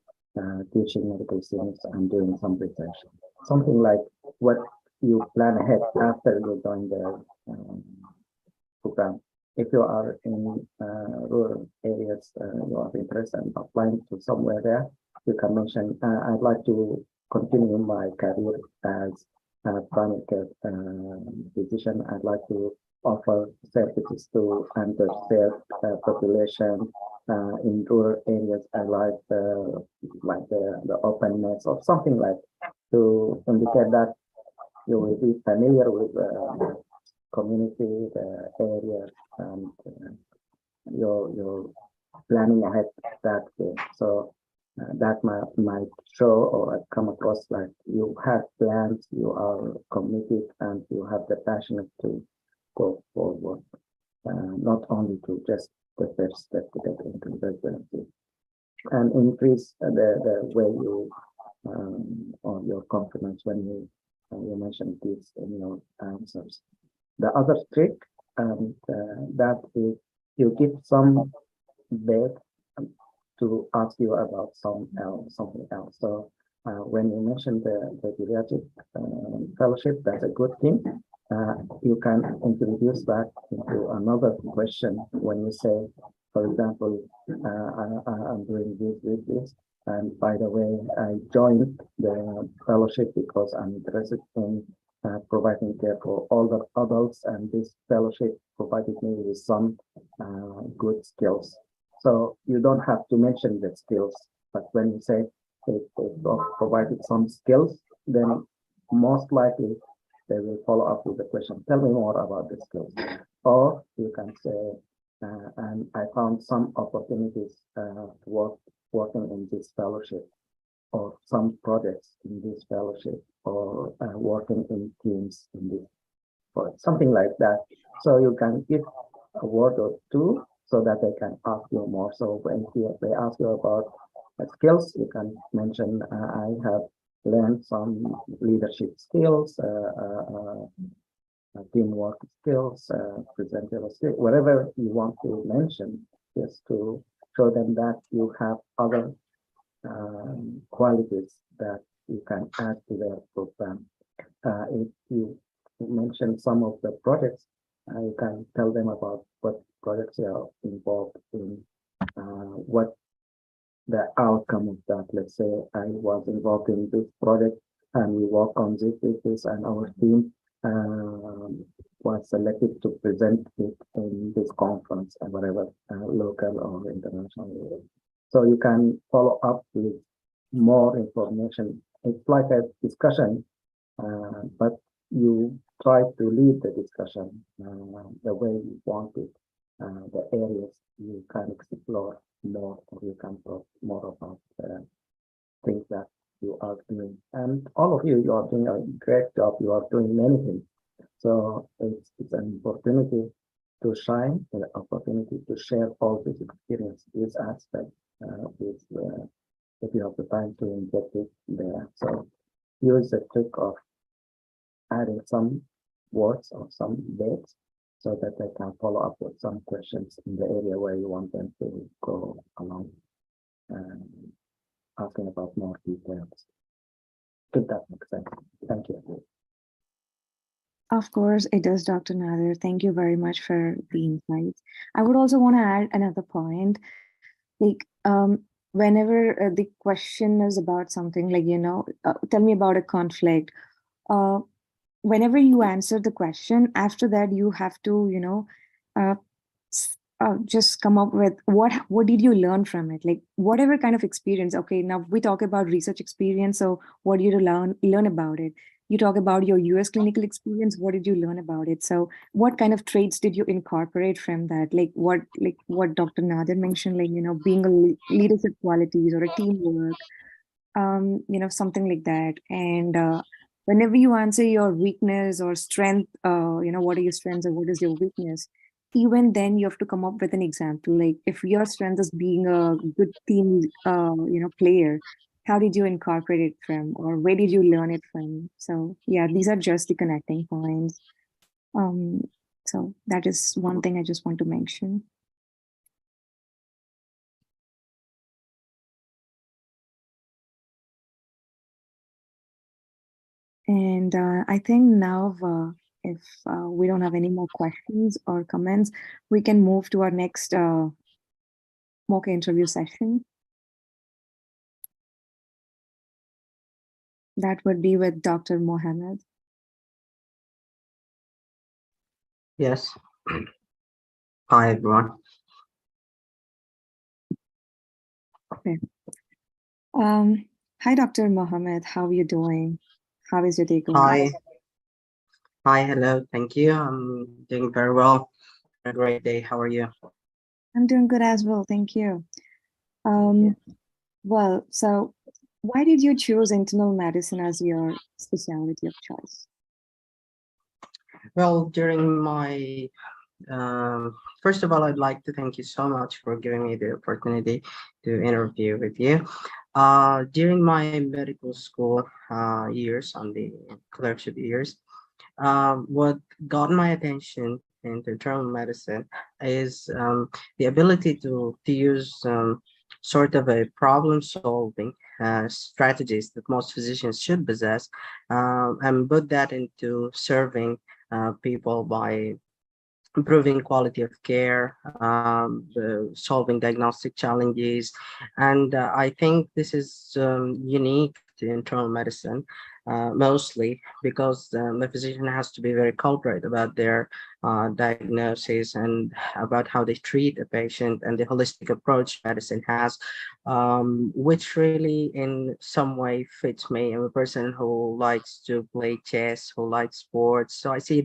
A: teaching medical students and doing some research, something like what you plan ahead after you join the program. If you are in rural areas, you are interested in applying to somewhere there, you can mention, I'd like to continue my career as a primary care physician. I'd like to offer services to underserved population in rural areas. I like the openness or something like to indicate that you will be familiar with the community, the area, and you're planning ahead that way. So that might show or come across like you have plans, you are committed, and you have the passion to go forward, not only to just the first step to get into residency, and increase the way you or your confidence when you mention this in your answers. The other trick, and that is you give some bait to ask you about something else. So when you mention the geriatric fellowship, that's a good thing. You can introduce that into another question when you say, for example, I'm doing this, and by the way, I joined the fellowship because I'm interested in providing care for older adults, and this fellowship provided me with some good skills. So you don't have to mention the skills, but when you say they provided some skills, then most likely they will follow up with the question, tell me more about the skills. Or you can say, and I found some opportunities working in this fellowship, or some projects in this fellowship, or working in teams in this, or something like that. So you can give a word or two so that they can ask you more. So when they ask you about skills, you can mention, I have learned some leadership skills, teamwork skills, presenter skills, whatever you want to mention, just to show them that you have other qualities that you can add to their program. If you mention some of the projects, you can tell them about what projects you are involved in, what the outcome of that. Let's say I was involved in this project and we work on this, and our team was selected to present it in this conference and whatever, local or international. So you can follow up with more information. It's like a discussion, but you try to lead the discussion the way you want it. The areas you can explore more, or you can talk more about things that you are doing. And all of you are doing a great job. You are doing many things. So it's an opportunity to shine, an opportunity to share all this experience, this aspect, if you have the time to inject it there. So use the trick of adding some words or some dates so that they can follow up with some questions in the area where you want them to go along, asking about more details. If that makes sense. Thank you.
C: Of course, it does, Dr. Nader. Thank you very much for the insights. I would also want to add another point. Like, whenever the question is about something like, tell me about a conflict. Whenever you answer the question, after that, you have to, just come up with what did you learn from it? Like, whatever kind of experience. Okay, now we talk about research experience. So what did you learn about it? You talk about your US clinical experience. What did you learn about it? So what kind of traits did you incorporate from that? Like what Dr. Nader mentioned, like, being a leadership qualities or a teamwork, something like that. And whenever you answer your weakness or strength, what are your strengths or what is your weakness? Even then you have to come up with an example. Like if your strength is being a good team, player, how did you incorporate it from, or where did you learn it from? So yeah, these are just the connecting points. So that is one thing I just want to mention. And I think now, if we don't have any more questions or comments, we can move to our next mock interview session. That would be with Dr. Mohammed.
E: Yes. Hi, everyone.
C: Okay. Hi, Dr. Mohammed. How are you doing? How is your day going?
E: Hi. Hi, hello. Thank you. I'm doing very well. A great day. How are you?
C: I'm doing good as well. Thank you. Well, so why did you choose internal medicine as your specialty of choice?
E: Well, during my first of all, I'd like to thank you so much for giving me the opportunity to interview with you. During my medical school years, on the clerkship years, what got my attention in internal medicine is the ability to use sort of a problem solving strategies that most physicians should possess, and put that into serving people by improving quality of care, solving diagnostic challenges. And I think this is unique to internal medicine, mostly because the physician has to be very culprit about their diagnosis and about how they treat a patient and the holistic approach medicine has, which really in some way fits me. I'm a person who likes to play chess, who likes sports. So I see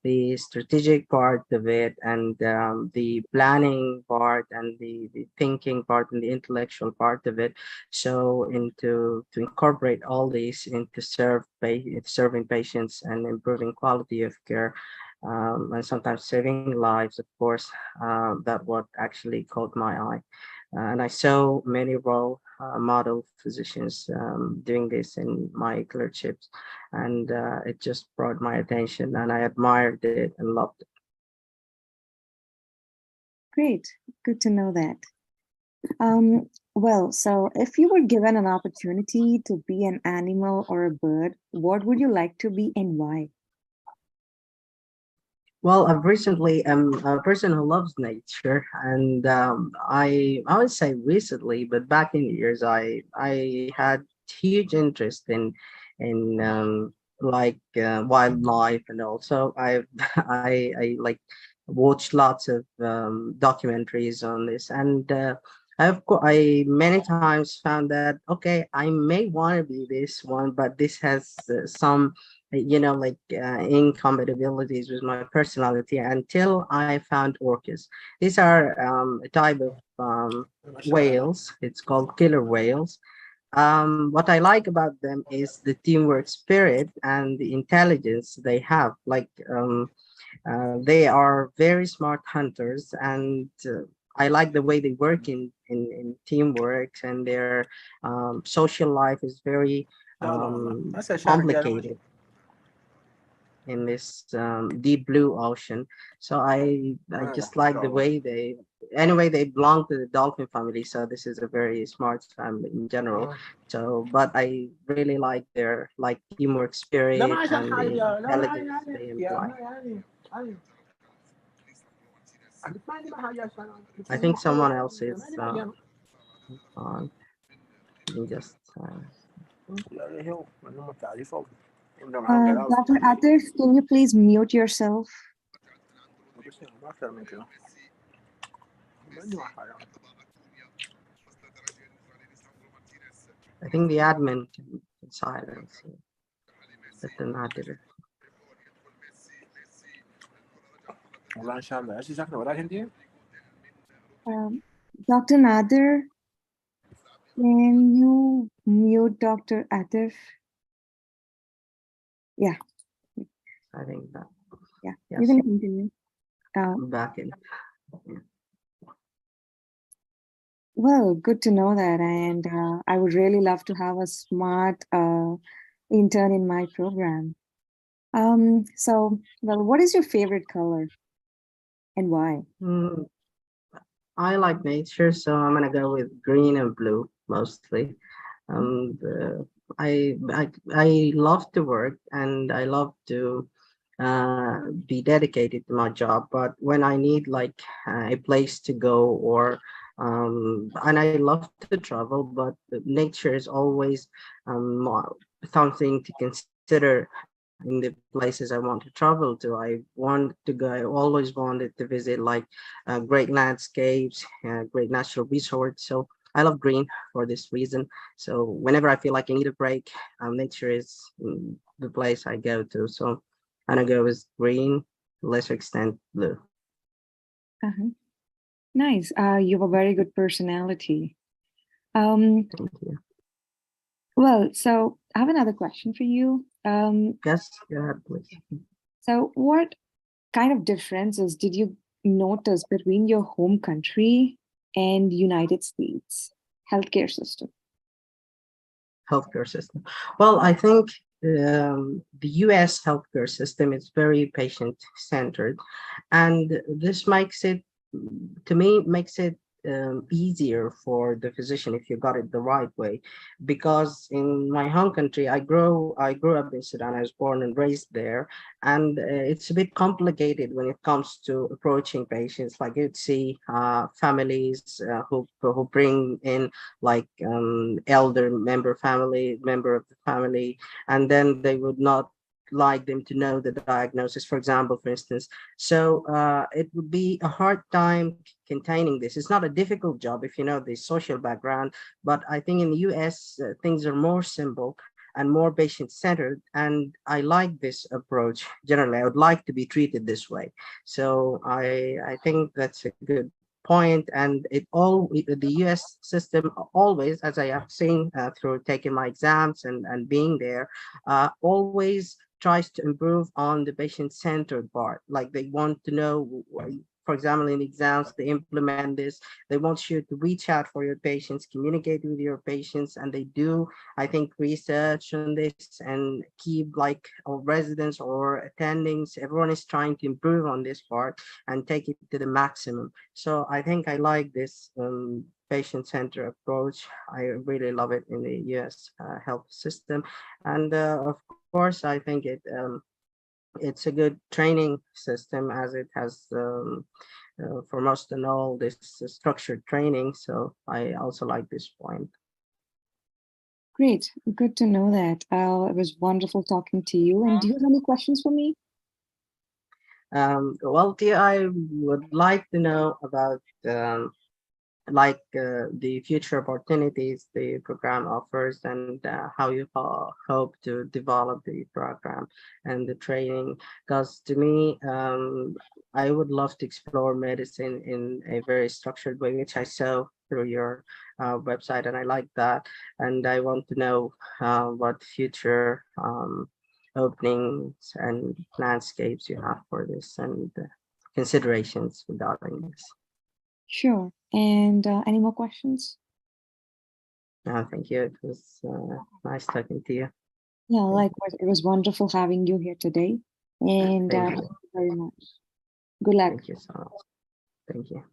E: the strategic part of it and the planning part and the thinking part and the intellectual part of it. So into to incorporate all these into serving patients and improving quality of care, and sometimes saving lives, of course, that what actually caught my eye. And I saw many role model physicians doing this in my clerkships, and it just brought my attention, and I admired it and loved it.
C: Great. Good to know that. Well, so if you were given an opportunity to be an animal or a bird, what would you like to be and why?
E: Well, I've recently am a person who loves nature, and I would say recently, but back in the years, I had huge interest in like wildlife, and also I I like watched lots of documentaries on this, and I many times found that okay, I may want to be this one, but this has some like incompatibilities with my personality until I found orcas. These are a type of whales. It's called killer whales. What I like about them is the teamwork spirit and the intelligence they have. Like they are very smart hunters, and I like the way they work in teamwork, and their social life is very complicated in this deep blue ocean. So I just like the way they anyway they belong to the dolphin family. So this is a very smart family in general. So but I really like their like teamwork spirit and the intelligence they imply. I think someone else is on. Let me just
C: Dr. Atif, can you please mute yourself?
E: I think the admin can silence it, but then not did it.
C: Dr. Nader, can you mute Dr. Atif? Yeah.
E: I think that
C: Yeah,
E: yes.
C: you can continue.
E: I'm back in. Yeah.
C: Well, good to know that. And I would really love to have a smart intern in my program. Well, what is your favorite color and why?
E: Mm, I like nature, so I'm gonna go with green and blue mostly. And I love to work and I love to be dedicated to my job. But when I need like a place to go or and I love to travel, but nature is always something to consider in the places I want to travel to. I want to go. I always wanted to visit like great landscapes, great natural resorts. So I love green for this reason. So whenever I feel like I need a break, nature is the place I go to. So I'm gonna go with green, lesser extent blue.
C: Uh-huh. Nice. You have a very good personality.
E: Thank you.
C: Well, so I have another question for you.
E: Yes, go ahead, please.
C: So what kind of differences did you notice between your home country and United States healthcare system?
E: Healthcare system. Well, I think the US healthcare system is very patient centered, and this makes it, to me, makes it easier for the physician if you got it the right way. Because in my home country, I grew up in Sudan. I was born and raised there, and it's a bit complicated when it comes to approaching patients. Like you'd see families who bring in like elder member of the family, and then they would not like them to know the diagnosis, for example, for instance. So it would be a hard time containing this. It's not a difficult job if you know the social background, but I think in the US, things are more simple and more patient-centered, and I like this approach. Generally, I would like to be treated this way. So I think that's a good point, and the US system always, as I have seen through taking my exams and being there, always tries to improve on the patient-centered part. Like they want to know, for example, in exams, they implement this. They want you to reach out for your patients, communicate with your patients, and they do, I think, research on this and keep like our residents or attendings. Everyone is trying to improve on this part and take it to the maximum. So I think I like this patient-centered approach. I really love it in the US health system. And of course, I think it's a good training system as it has for most and all this structured training. So I also like this point.
C: Great, good to know that. It was wonderful talking to you. And do you have any questions for me?
E: Well, Tia, I would like to know about the future opportunities the program offers, and how you hope to develop the program and the training. Because to me, I would love to explore medicine in a very structured way, which I saw through your website, and I like that. And I want to know what future openings and landscapes you have for this, and considerations regarding this.
C: Sure. And any more questions?
E: Thank you. It was nice talking to you.
C: Yeah, likewise. It was wonderful having you here today. And
E: Thank
C: thank
E: you.
C: you very much. Good luck.
E: Thank you so much. Thank you.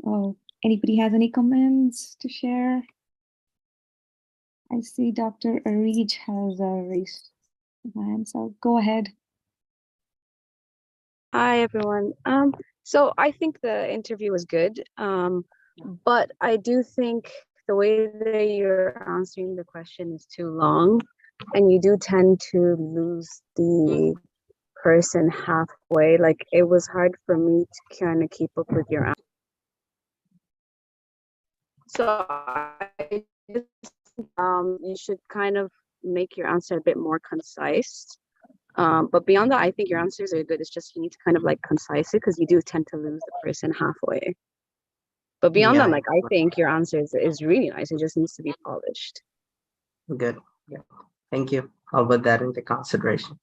C: Oh, anybody has any comments to share? I see Dr. Arij has raised his hand, so go ahead.
H: Hi, everyone. So I think the interview was good, but I do think the way that you're answering the question is too long, and you do tend to lose the person halfway. Like it was hard for me to kind of keep up with your answer. So I just, you should kind of make your answer a bit more concise. But beyond that, I think your answers are good. It's just you need to kind of like concise it because you do tend to lose the person halfway. But beyond that, like I think your answer is really nice. It just needs to be polished.
E: Good. Yeah. Thank you. I'll put that into consideration.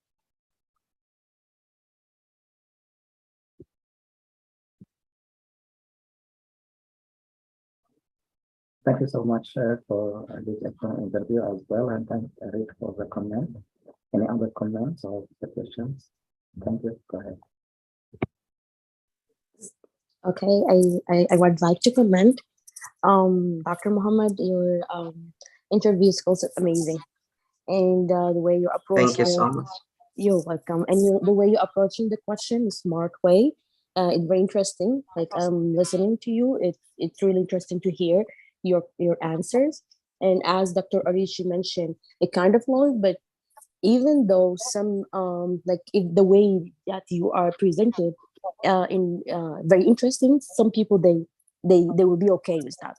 A: Thank you so much for this excellent interview as well, and thanks Eric for the comment. Any other comments or suggestions? Thank you. Go ahead.
G: Okay, I would like to comment. Dr. Muhammad, your interview skills are amazing, and the way you approach.
E: Thank you so much.
G: You're welcome, and the way you're approaching the question, is smart way. It's very interesting. Like listening to you, it's really interesting to hear your answers. And as Dr. Arishi mentioned, it kind of long, but even though some like if the way that you are presented in very interesting, some people they will be okay with that.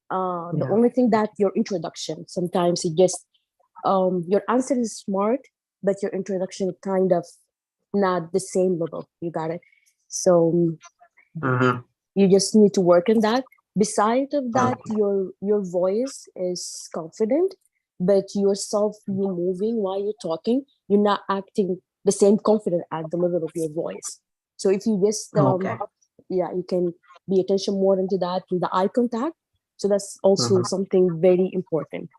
G: The only thing that your introduction, sometimes it just your answer is smart, but your introduction kind of not the same level. You got it. So you just need to work on that. Beside of that, your voice is confident, but yourself, you're moving while you're talking, you're not acting the same confident at the level of your voice. So if you just yeah, you can be attention more into that, to the eye contact. So that's also something very important,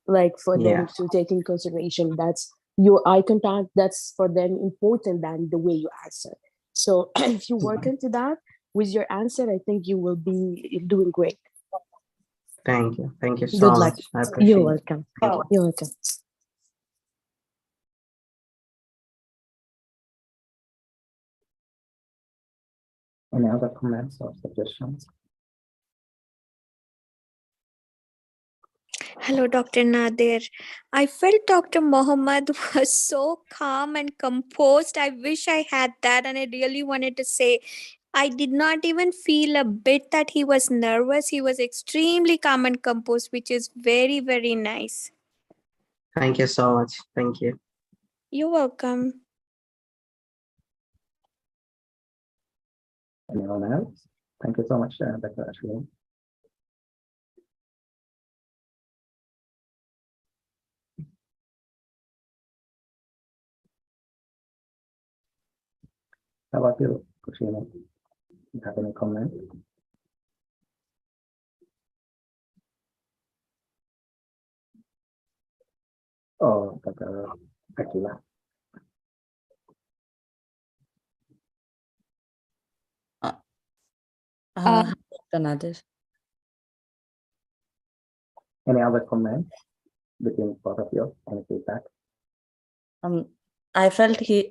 G: like for them to take in consideration. That's your eye contact, that's for them important than the way you answer. So if you work into that with your answer, I think you will be doing great.
E: Thank you. Thank you so
G: Good luck.
E: much. I appreciate
G: You're
E: it.
G: welcome.
E: Thank you.
G: You're welcome.
A: Any other comments or suggestions?
I: Hello, Dr. Nadir. I felt Dr. Mohammed was so calm and composed. I wish I had that, and I really wanted to say I did not even feel a bit that he was nervous. He was extremely calm and composed, which is very, very nice.
E: Thank you so much. Thank you.
I: You're welcome.
A: Anyone else? Thank you so much, Dr. Ashwin. How about you, Kushina? You have any comment? Oh, Dr. Akila.
F: Dr. Nadir.
A: Any other comments between both of you? Any feedback?
F: I felt his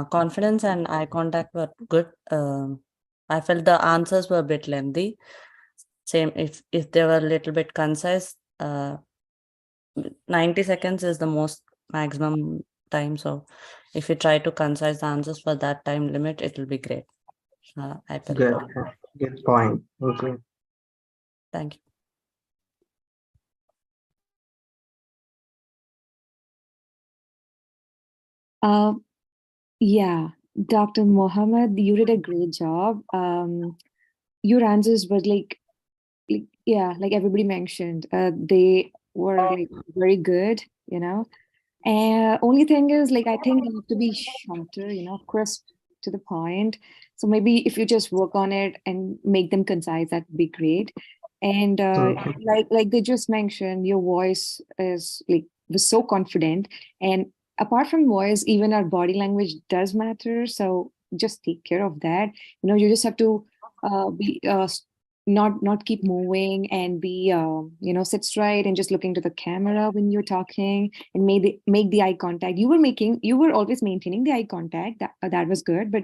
F: confidence and eye contact were good. I felt the answers were a bit lengthy. Same if they were a little bit concise. 90 seconds is the most maximum time. So if you try to concise the answers for that time limit, it will be great. I felt
E: Good. Good point. Thank you.
F: Thank you.
C: Yeah, Dr. Mohammed, you did a great job. Your answers were yeah, like everybody mentioned, they were like very good, you know. And only thing is, like, I think you have to be shorter, crisp to the point. So maybe if you just work on it and make them concise, that'd be great. And
E: Okay.
C: like they just mentioned, your voice is like was so confident. And apart from voice, even our body language does matter. So just take care of that. You just have to be not keep moving and be sit straight and just looking to the camera when you're talking and make the eye contact. You were always maintaining the eye contact. That was good, but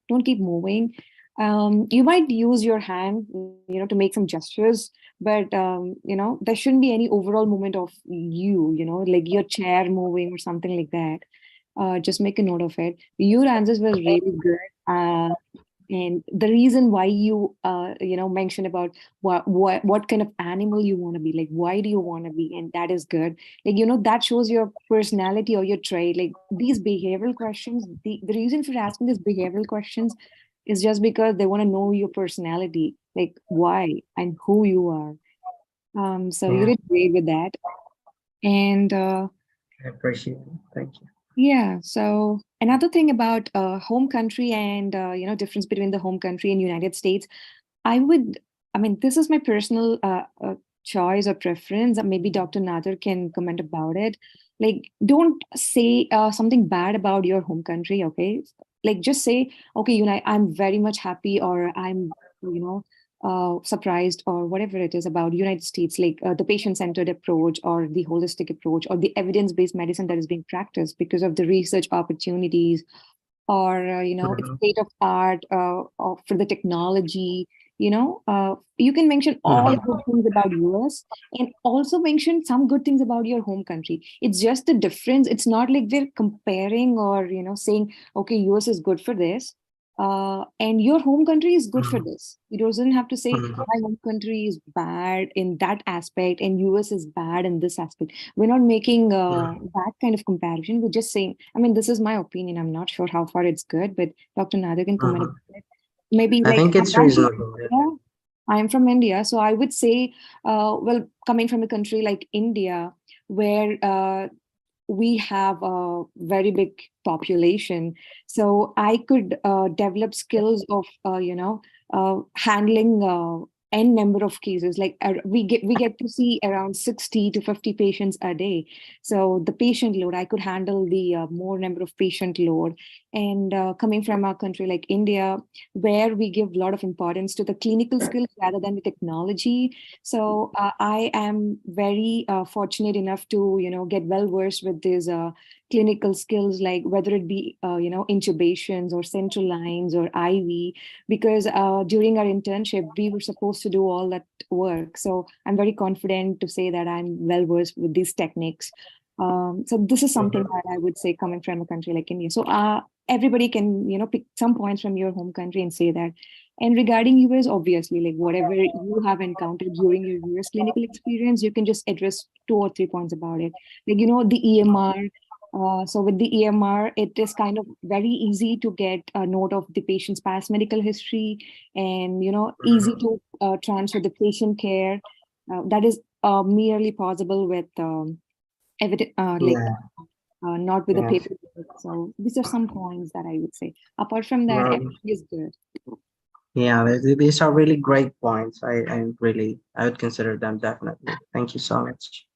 C: don't keep moving. You might use your hand to make some gestures, but there shouldn't be any overall movement of like your chair moving or something like that. Just make a note of it. Your answers were really good. And the reason why you mentioned about what kind of animal you want to be, like why do you want to be, and that is good. Like that shows your personality or your trait. Like these behavioral questions, the reason for asking these behavioral questions is just because they want to know your personality, like why and who you are. So you
E: Yeah,
C: did great with that. And
E: I appreciate it. Thank you.
C: yeah. So another thing about home country and difference between the home country and United States, I mean, this is my personal choice or preference. Maybe Dr. Nader can comment about it. Like, don't say something bad about your home country, okay? Like, just say, okay, I'm very much happy, or I'm, surprised, or whatever it is about United States, like the patient-centered approach, or the holistic approach, or the evidence-based medicine that is being practiced because of the research opportunities, or it's
E: Mhm.
C: state of art for the technology. You can mention all
E: Mhm.
C: good things about US and also mention some good things about your home country. It's just the difference. It's not like they're comparing or saying, okay, US is good for this and your home country is good for
E: Mhm.
C: this. You doesn't have to say
E: Mhm.
C: my home country is bad in that aspect and US is bad in this aspect. We're not making
E: Mhm.
C: that kind of comparison. We're just saying, I mean, this is my opinion. I'm not sure how far it's good, but Dr. Nader can comment
E: Mhm.
C: about it. Maybe
E: I
C: like
E: think it's reasonable.
C: I'm from India, so I would say, well, coming from a country like India, where we have a very big population, so I could develop skills of handling n number of cases. Like we get to see around 60 to 50 patients a day. So the patient load, I could handle the more number of patient load. And coming from a country like India, where we give a lot of importance to the clinical skills rather than the technology. So I am very fortunate enough to get well versed with these clinical skills, like whether it be, intubations or central lines or IV, because during our internship, we were supposed to do all that work. So I'm very confident to say that I'm well versed with these techniques. So this is something that I would say coming from a country like India. So everybody can, pick some points from your home country and say that. And regarding US, obviously, like whatever you have encountered during your US clinical experience, you can just address 2 or 3 points about it. Like, the EMR. So with the EMR, it is kind of very easy to get a note of the patient's past medical history and, easy to transfer the patient care. That is merely possible with
E: Yeah.
C: not with the
E: Yeah.
C: paperwork. So these are some points that I would say. Apart from that,
E: Well,
C: everything is good.
E: yeah, these are really great points. I would consider them definitely. Thank you so much.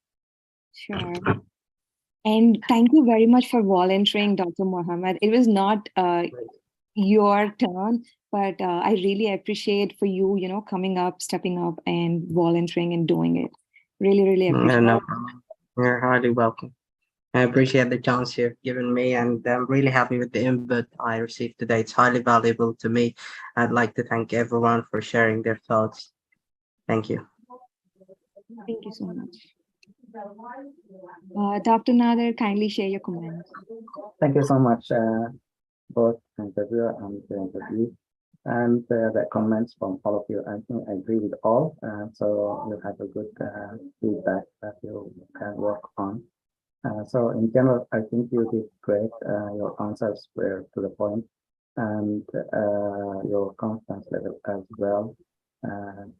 C: Sure. And thank you very much for volunteering, Dr. Mohammed. It was not your turn, but I really appreciate for you, coming up, stepping up and volunteering and doing it. Really, really appreciate
E: No
C: it.
E: problem. You're highly welcome. I appreciate the chance you've given me, and I'm really happy with the input I received today. It's highly valuable to me. I'd like to thank everyone for sharing their thoughts. Thank you.
C: Thank you so much. Dr. Nader, kindly share your comments.
A: Thank you so much, both interviewer and the interview, and the comments from all of you. I think I agree with all. So you have a good feedback that you can work on. So in general, I think you did great. Your answers were to the point, and your confidence level as well.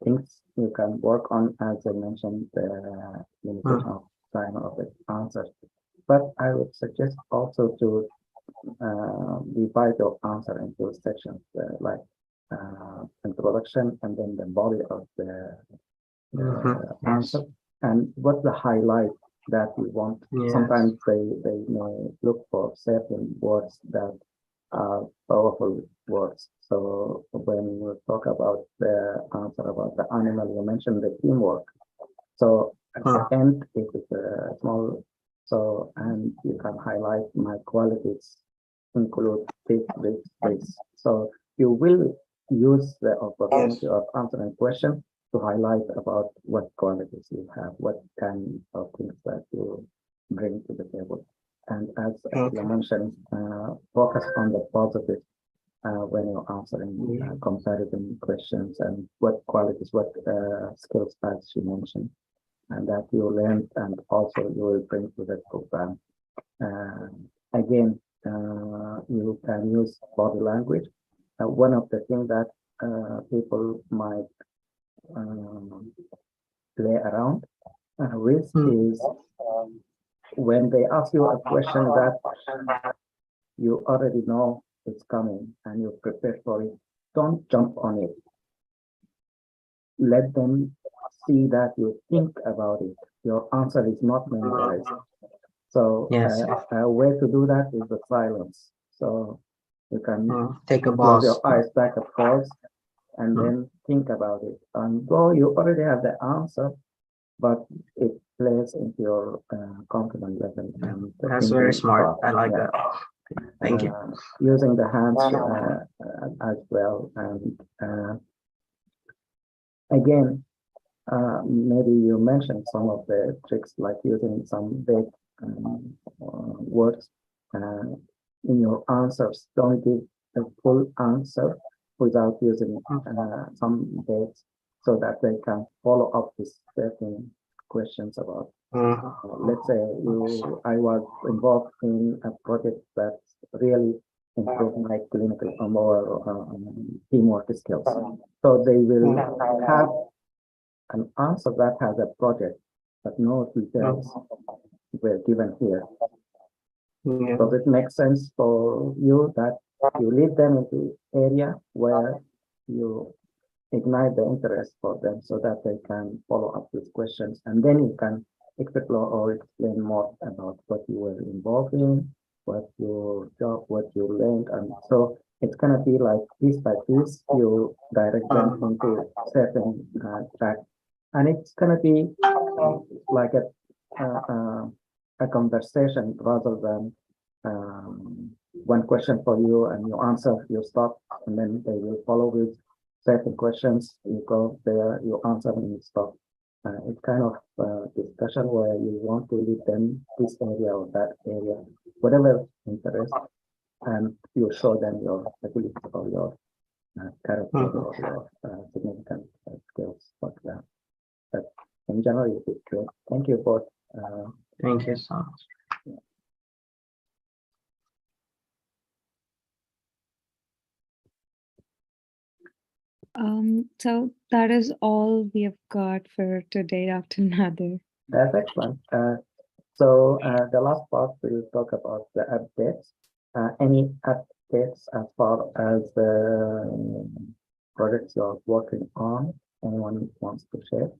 A: Things you can work on, as I mentioned, the limitation of time of the answers. But I would suggest also to divide your answer into sections, like introduction and then the body of the answer, and what the highlight that you want.
E: Yes.
A: Sometimes they may look for certain words that are powerful words. So when we talk about the answer about the animal, you mentioned the teamwork. So at the end, it is a small, so, and you can highlight my qualities include this. So you will use the opportunity of answering question to highlight about what qualities you have, what kind of things that you bring to the table. And as you mentioned, focus on the positive when you're answering comparison questions, and what qualities, what skills as you mentioned, and that you learned and also you will bring to the program. Again, you can use body language. One of the things that people might play around with is when they ask you a question that you already know it's coming and you're prepared for it, don't jump on it. Let them see that you think about it. Your answer is not memorized. So a way to do that is the silence. So you can
E: take a
A: close
E: pause.
A: your eyes, take a pause, and then think about it. And though you already have the answer, but it plays into your confidence level. And
E: that's very smart. I like that. Thank you.
A: Using the hands as well. And again, maybe you mentioned some of the tricks, like using some big words in your answers. Don't give a full answer without using some dates, so that they can follow up with certain questions about. Let's say I was involved in a project that really improved my clinical or teamwork skills. So they will have an answer that has a project, but no details were given here. Does it make sense for you that you lead them into area where you ignite the interest for them, so that they can follow up with questions, and then you can explore or explain more about what you were involved in, what your job, what you learned, and so it's gonna be like piece by piece. You direct them into certain track, and it's gonna be like a conversation rather than one question for you and you answer, you stop, and then they will follow with certain questions. You go there, you answer, and you stop. It's kind of discussion where you want to lead them this area or that area, whatever interest, and you show them your ability or your character or your significant skills. But in general, it's good. Thank you both.
E: Thank you so much.
C: So that is all we have got for today, Dr. Nader.
A: That's excellent. So the last part we'll talk about the updates. Any updates as far as the projects you're working on? Anyone wants to share?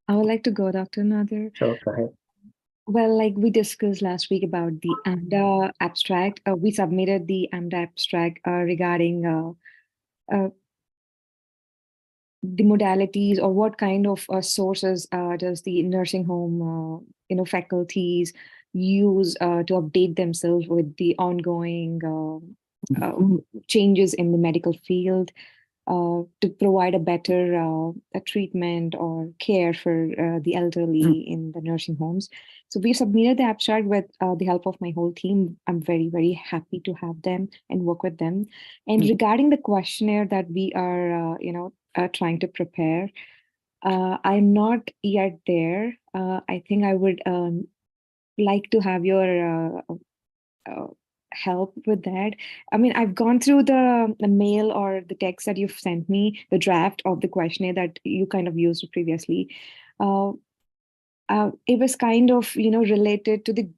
C: I would like to go, Dr. Nader.
A: Sure, go ahead.
C: Well, like we discussed last week about the AMDA abstract, we submitted the AMDA abstract regarding the modalities or what kind of sources does the nursing home, faculties use to update themselves with the ongoing changes in the medical field to provide a better treatment or care for the elderly in the nursing homes. So we submitted the abstract with the help of my whole team. I'm very, very happy to have them and work with them. And regarding the questionnaire that we are, trying to prepare, I'm not yet there. I think I would like to have your help with that. I mean, I've gone through the mail or the text that you've sent me, the draft of the questionnaire that you kind of used previously. It was kind of, related to the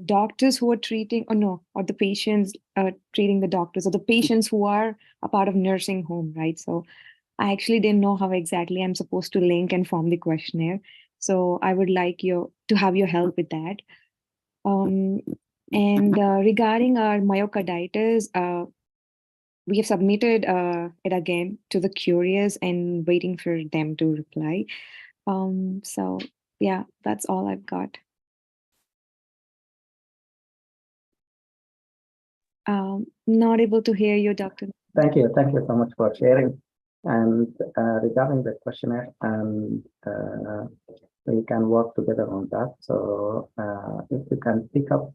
C: doctors who are treating, or the patients treating the doctors, or the patients who are a part of nursing home, right? So I actually didn't know how exactly I'm supposed to link and form the questionnaire. So I would like you to have your help with that. And regarding our myocarditis, we have submitted it again to the curious and waiting for them to reply. So yeah, that's all I've got. Not able to hear you, Dr.
A: Thank you so much for sharing. And regarding the questionnaire, we can work together on that. So if you can pick up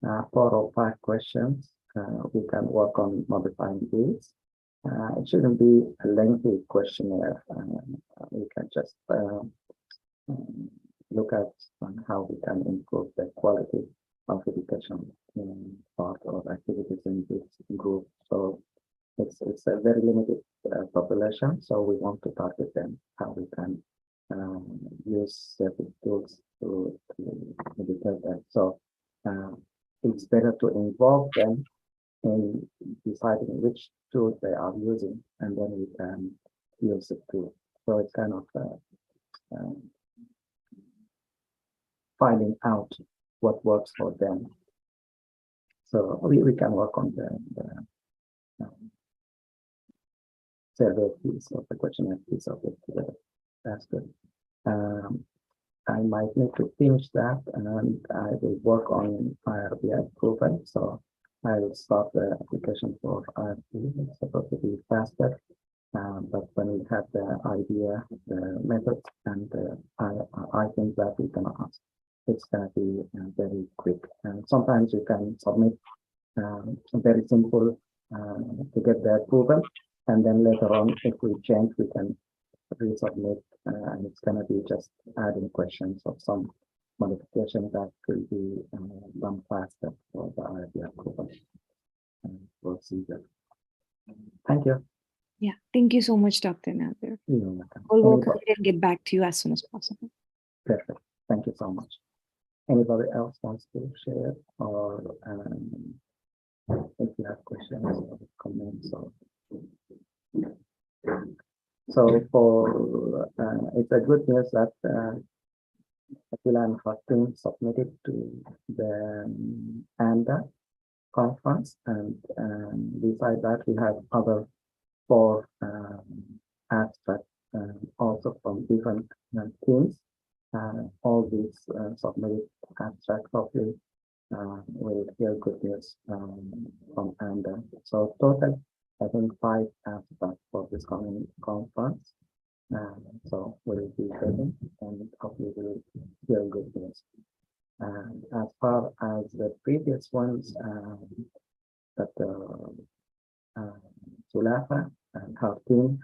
A: 4 or 5 questions, we can work on modifying these. It shouldn't be a lengthy questionnaire. We can just look at how we can improve the quality of education part of activities in this group. So it's a very limited population, so we want to target them, how we can use certain tools to educate them. So it's better to involve them in deciding which tool they are using, and then we can use the tool. So it's kind of finding out what works for them. So we can work on the survey piece of the questionnaire piece of it together. That's good. I might need to finish that, and I will work on IRB approval. So I will start the application for IRB. It's supposed to be faster, but when we have the idea, the methods, and the items that we can ask, it's going to be very quick. And sometimes you can submit very simple to get the approval, and then later on, if we change, we can resubmit, and it's going to be just adding questions of some modification that will be done faster for the IRB approval procedure. Thank you.
C: Yeah, thank you so much, Dr. Nader.
A: You're welcome.
C: I'll work on it and get back to you as soon as possible.
A: Perfect. Thank you so much. Anybody else wants to share, or if you have questions or comments? So for it's a good news that Attila and her team submitted to the AMDA conference, and beside that we have other 4 abstracts also from different teams. All these submitted abstracts hopefully we'll hear good news from Amber. So total, I think 5 abstracts for this coming conference. So we'll be present and hopefully we'll hear good news. As far as the previous ones, that Sulafa and her team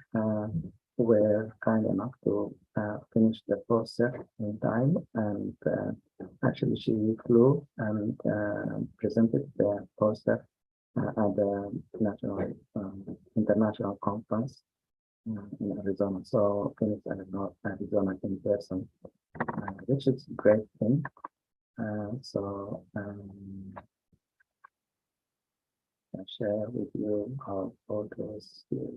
A: were kind enough to finish the process in time, and actually she flew and presented the poster at the national international conference in Arizona. So finished Arizona in person, which is a great thing. I'll share with you our photos here.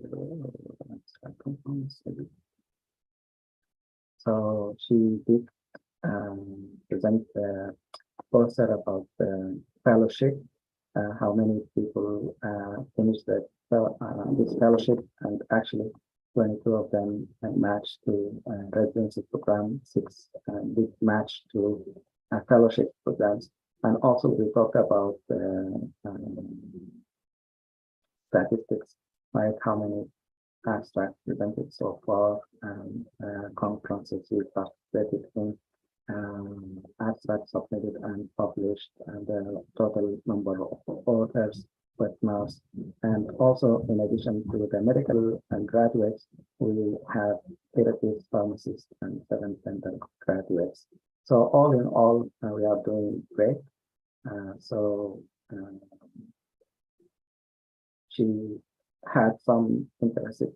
A: So she did present the poster about the fellowship, how many people finished this fellowship, and actually 22 of them matched to residency program, 6 did match to fellowship programs. And also we talk about statistics, like how many abstracts presented so far, and conferences we participated in, abstracts submitted and published, and the total number of authors, webinars, and also in addition to the medical and graduates, we have therapists, pharmacists, and 7 dental graduates. So all in all, we are doing great. She had some interesting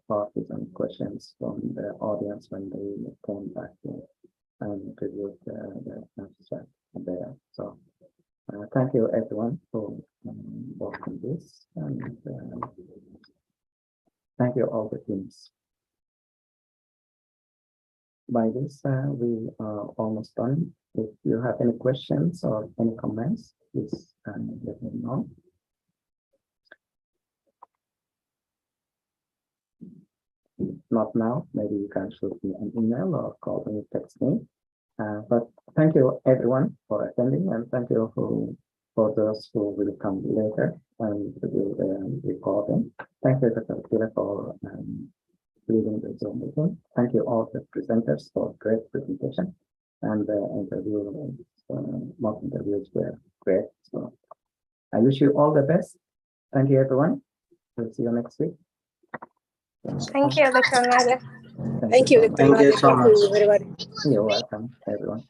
A: parties and questions from the audience when they came back and reviewed the abstract there. So thank you everyone for working this, and thank you all the teams. By this, we are almost done. If you have any questions or any comments, please let me know. Not now, maybe you can shoot me an email or call me, text me. But thank you everyone for attending, and thank you for those who will come later and do the recording. Thank you, Dr. Kira, for leading the Zoom meeting. Thank you all the presenters for great presentation, and the mock interviews were great. So I wish you all the best. Thank you, everyone. We'll see you next week.
J: Thank you, Dr. Nader.
A: Thank you,
J: Dr.
E: Thank you
J: Nader.
E: so
J: Thank
E: much.
J: you, everybody.
A: You're welcome, everyone.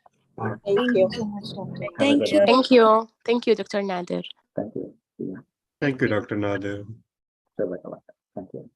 J: Thank you.
C: so much, Doctor.
A: Have a good night.
J: Thank you. Thank you, Dr. Nader.
A: Thank you. See you.
K: Thank you, Dr. Nader.
A: Thank you.